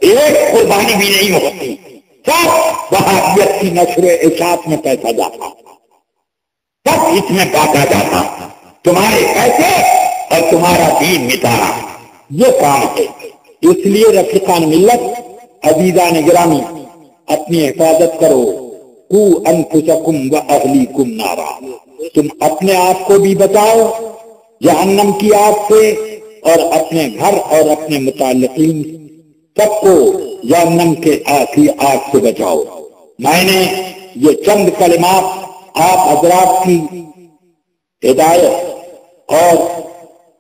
ایک قربانی بھی نہیں ہوتی، سب وہابیت کی نشر و اشاعت میں پیسہ جاتا، سب اس میں بانٹا جاتا، تمہارے پیسے اور تمہارا دین مٹانا، یہ کام ہے. اس لیے رفیقان ملت، عزیزان گرامی، اپنی حفاظت کرو. قوا انفسکم واہلیکم نارا، تم اپنے آپ کو بھی بچاؤ جہنم کی آگ سے، اور اپنے گھر اور اپنے متعلقین سب کو جہنم کے آخری آگ سے بچاؤ. میں نے یہ چند کلمات آپ حضرات کی ہدایت اور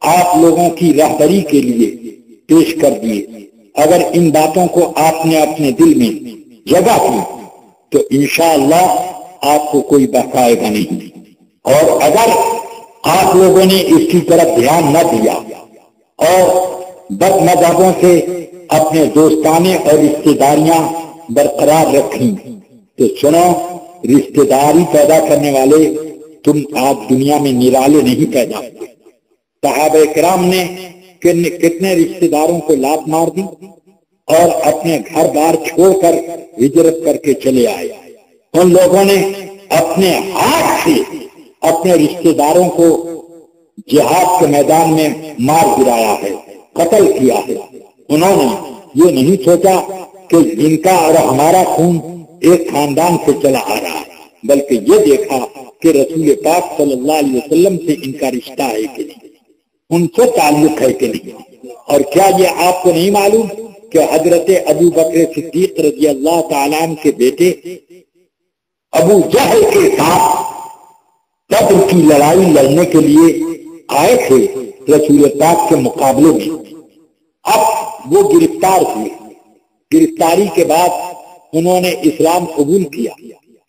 آپ لوگوں کی رہبری کے لیے پیش کر دیے. اگر ان باتوں کو آپ نے اپنے دل میں جگہ کی تو انشاءاللہ آپ کو کوئی بہکائے گا نہیں، اور اگر آپ لوگوں نے اس کی طرف دھیان نہ دیا اور بد مذہبوں سے اپنے دوستانے اور رشتے داریاں برقرار رکھیں تو سنو، رشتے داری پیدا کرنے والے تم آج دنیا میں نرالے نہیں پیدا ہوئے. صحابہ کرام نے کتنے رشتے داروں کو لات مار دی اور اپنے گھر بار چھوڑ کر ہجرت کر کے چلے آئے. ان لوگوں نے اپنے ہاتھ سے اپنے رشتے داروں کو جہاد کے میدان میں مار گرایا ہے، قتل کیا ہے. انہوں نے یہ نہیں سوچا کہ جن کا اور ہمارا خون ایک خاندان سے چلا آ رہا ہے، بلکہ یہ دیکھا کہ رسول پاک صلی اللہ علیہ وسلم سے ان کا رشتہ ہے کہ نہیں، ان سے تعلق ہے کہ نہیں۔ اور کیا یہ آپ کو نہیں معلوم کہ حضرت ابو بکر صدیق رضی اللہ تعالیٰ عنہ کے بیٹے ابو جہل کے ساتھ بدر کی لڑائی لڑنے کے لیے آئے تھے رسول پاک کے مقابلے میں؟ اب وہ گرفتار ہوئے، گرفتاری کے بعد انہوں نے اسلام قبول کیا۔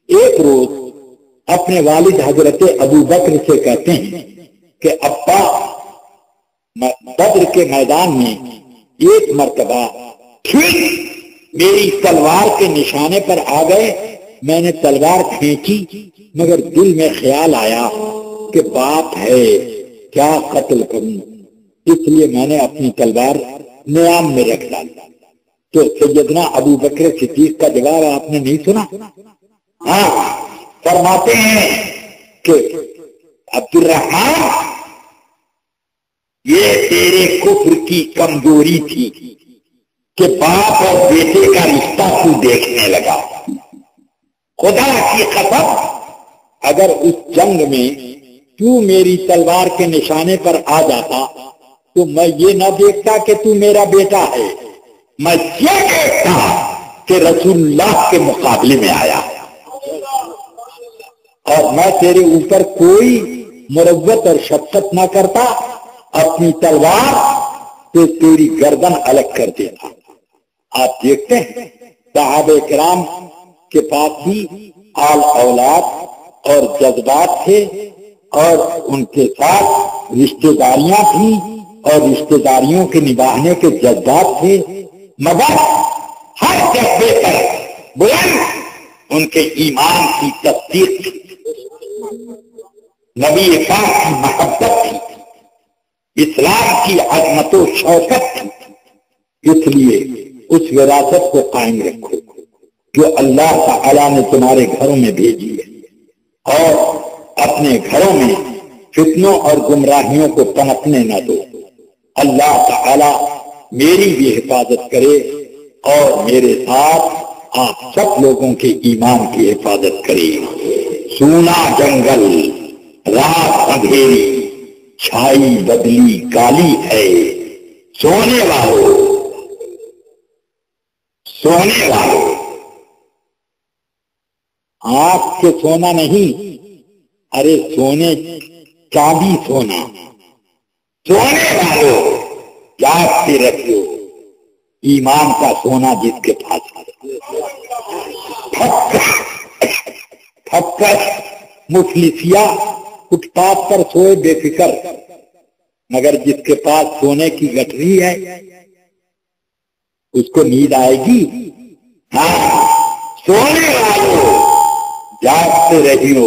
ایک روز اپنے والد حضرت ابو بکر سے کہتے ہیں کہ ابا بدر کے میدان میں ایک مرتبہ ٹھیک میری تلوار کے نشانے پر آ گئے، میں نے تلوار کھینچی مگر دل میں خیال آیا کہ باپ ہے کیا قتل کروں، اس لیے میں نے اپنی تلوار نیام میں رکھ ڈالی۔ تو سیدنا ابو بکر صدیق کا جواب آپ نے نہیں سنا؟ ہاں، فرماتے ہیں کہ عبد الرحمن یہ تیرے کفر کی کمزوری تھی کہ باپ اور بیٹے کا رشتہ تو دیکھنے لگا۔ خدا کی قسم اگر اس جنگ میں تو میری تلوار کے نشانے پر آ جاتا تو میں یہ نہ دیکھتا کہ تو میرا بیٹا ہے، میں یہ دیکھتا کہ رسول اللہ کے مقابلے میں آیا اور میں تیرے اوپر کوئی مروت اور شفقت نہ کرتا، اپنی تلوار سے تیری گردن الگ کر دیتا۔ آپ دیکھتے ہیں صحابہ کرام کے پاس بھی آل اولاد اور جذبات تھے اور ان کے ساتھ رشتہ داریاں تھیں اور رشتہ داریوں کے نبھانے کے جذبات تھے، مگر ہر جذبے پر بلند ان کے ایمان کی تصدیق تھی، نبی پاک کی محبت تھی، اسلام کی عظمت و شوکت تھی۔ اس لیے اس وراثت کو قائم رکھو جو اللہ تعالیٰ نے تمہارے گھروں میں بھیجی ہے، اور اپنے گھروں میں فتنوں اور گمراہیوں کو پنپنے نہ دو۔ اللہ تعالیٰ میری بھی حفاظت کرے اور میرے ساتھ آپ سب لوگوں کے ایمان کی حفاظت کرے۔ سونا جنگل رات اندھیری چھائی بدلی کالی ہے، سونے والوں سونے والوں آنکھ سے سونا نہیں، ارے سونے چاندی سونا، سونے والوں جاگتے رکھو، ایمان کا سونا جس کے پاس پھکر مفلسیہ فٹ پاتھ پر سوئے بے فکر، مگر جس کے پاس سونے کی گٹھری ہے اس کو نیند آئے گی؟ ہاں، سونے والوں جاگتے رہیو،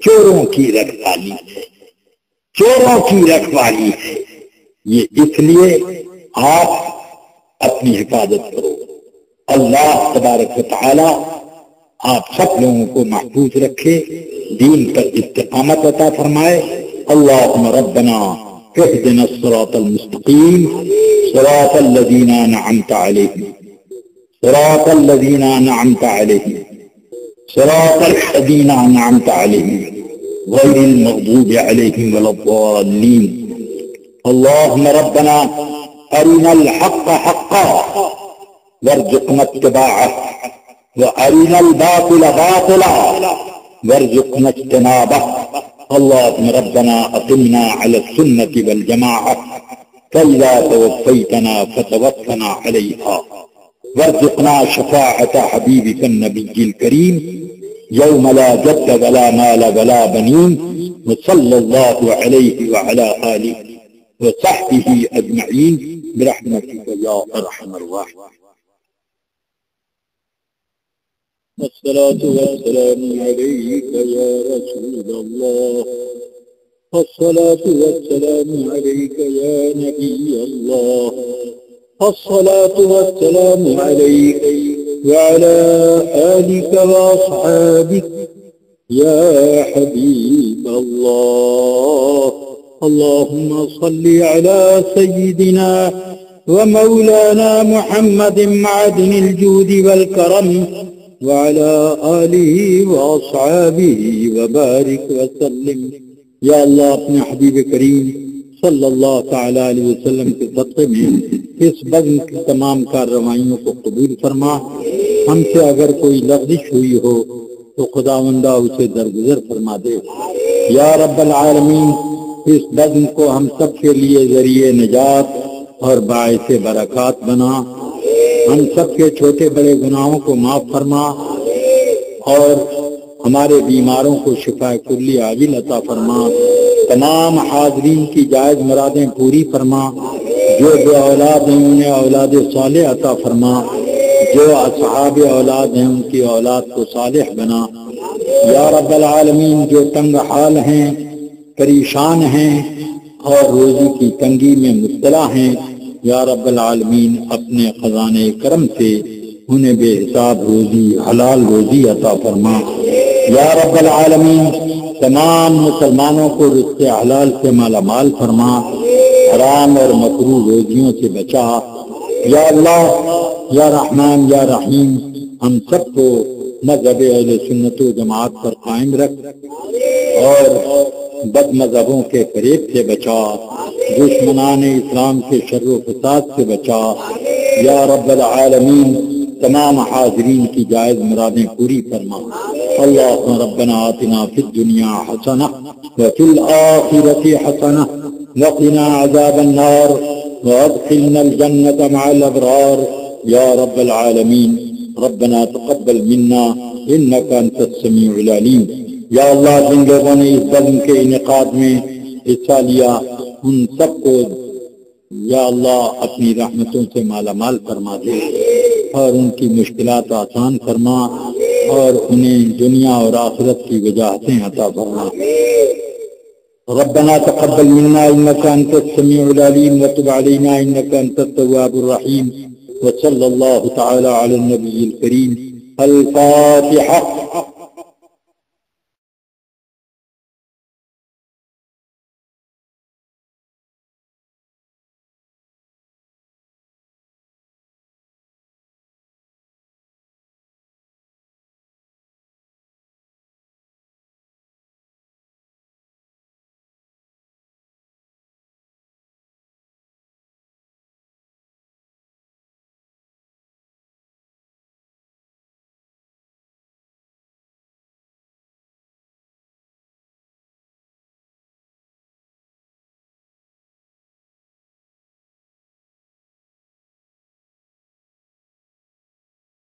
چوروں کی رکھوالی ہے، چوروں کی رکھوالی ہے۔ یہ اس لیے آپ اپنی حفاظت کرو۔ اللہ تبارک و تعالی آپ سب لوگوں کو محفوظ رکھے، دین پر استقامت عطا فرمائے۔ اللہم ربنا اهدنا الصراط المستقیم صراط الذین انعمت علیہم صراط الذین انعمت علیہم صراط الذین انعمت علیہم غیر المغضوب علیہم ولا الضالین۔ اللہم ربنا ارنا الحق حقا وارزقنا اتباعه وارنا الباطل باطلا وارزقنا اجتنابه۔ اللهم ربنا أقمنا على السنة والجماعة فإذا توفيتنا فتوفنا عليها وارزقنا شفاعة حبيبك النبي الكريم يوم لا جد ولا مال ولا بنين وصلى الله عليه وعلى آله وصحبه أجمعين برحمتك يا أرحم الراحمين۔ الصلاة والسلام عليك يا رسول الله، الصلاة والسلام عليك يا نبي الله، الصلاة والسلام عليك وعلى آلك وأصحابك يا حبيب الله۔ اللهم صل على سيدنا ومولانا محمد معدن الجود والكرم وعلى آله وأصحابه وبارك وسلم. یا اللہ اپنے حبیب کریم صلی اللہ تعالی علیہ وسلم کے صدقے میں اس بزم کی تمام کارروائیوں کو قبول فرما. ہم سے اگر کوئی لغزش ہوئی ہو تو خداوندہ اسے درگزر فرما دے. یا رب العالمین اس بزم کو ہم سب کے لیے ذریعہ نجات اور باعث برکات بنا. ہم سب کے چھوٹے بڑے گناہوں کو معاف فرما اور ہمارے بیماروں کو شفا کلی عاجل عطا فرما. تمام حاضرین کی جائز مرادیں پوری فرما. جو بے اولاد ہیں انہیں اولاد صالح عطا فرما. جو اصحاب اولاد ہیں ان کی اولاد کو صالح بنا. یا رب العالمین جو تنگ حال ہیں، پریشان ہیں اور روزی کی تنگی میں مبتلا ہیں، یا رب العالمین اپنے خزانے کرم سے انہیں بے حساب روزی، حلال روزی عطا فرما. یا رب العالمین تمام مسلمانوں کو رزق حلال سے مالا مال فرما. حرام اور مکروہ روزیوں سے بچا. یا اللہ یا رحمان یا رحیم ہم سب کو مذہب اہل سنت و جماعت پر قائم رکھ اور بد مذہبوں کے فریب سے بچا. دشمنان اسلام کے شر و فساد سے بچا. یا رب العالمین تمام حاضرین کی جائز مرادیں پوری فرما. اللہم ربنا آتنا فی الدنیا حسنہ وفی الآخرۃ حسنہ وقنا عذاب النار وادخلنا الجنة مع الابرار. یا رب العالمین ربنا تقبل منا انک انت السمیع العلیم. یا اللہ جن لوگوں نے اس بزم کے انعقاد میں حصہ لیا ان سب کو یا اللہ اپنی رحمتوں سے مالا مال فرما دے اور ان کی مشکلات آسان فرما اور انہیں دنیا اور آخرت کی وجاہتیں عطا فرما. ربنا تقبل منا انك انت السميع العليم وتب علينا انك انت التواب الرحيم. وصلى الله تعالى على النبي الكريم. الفاتحة.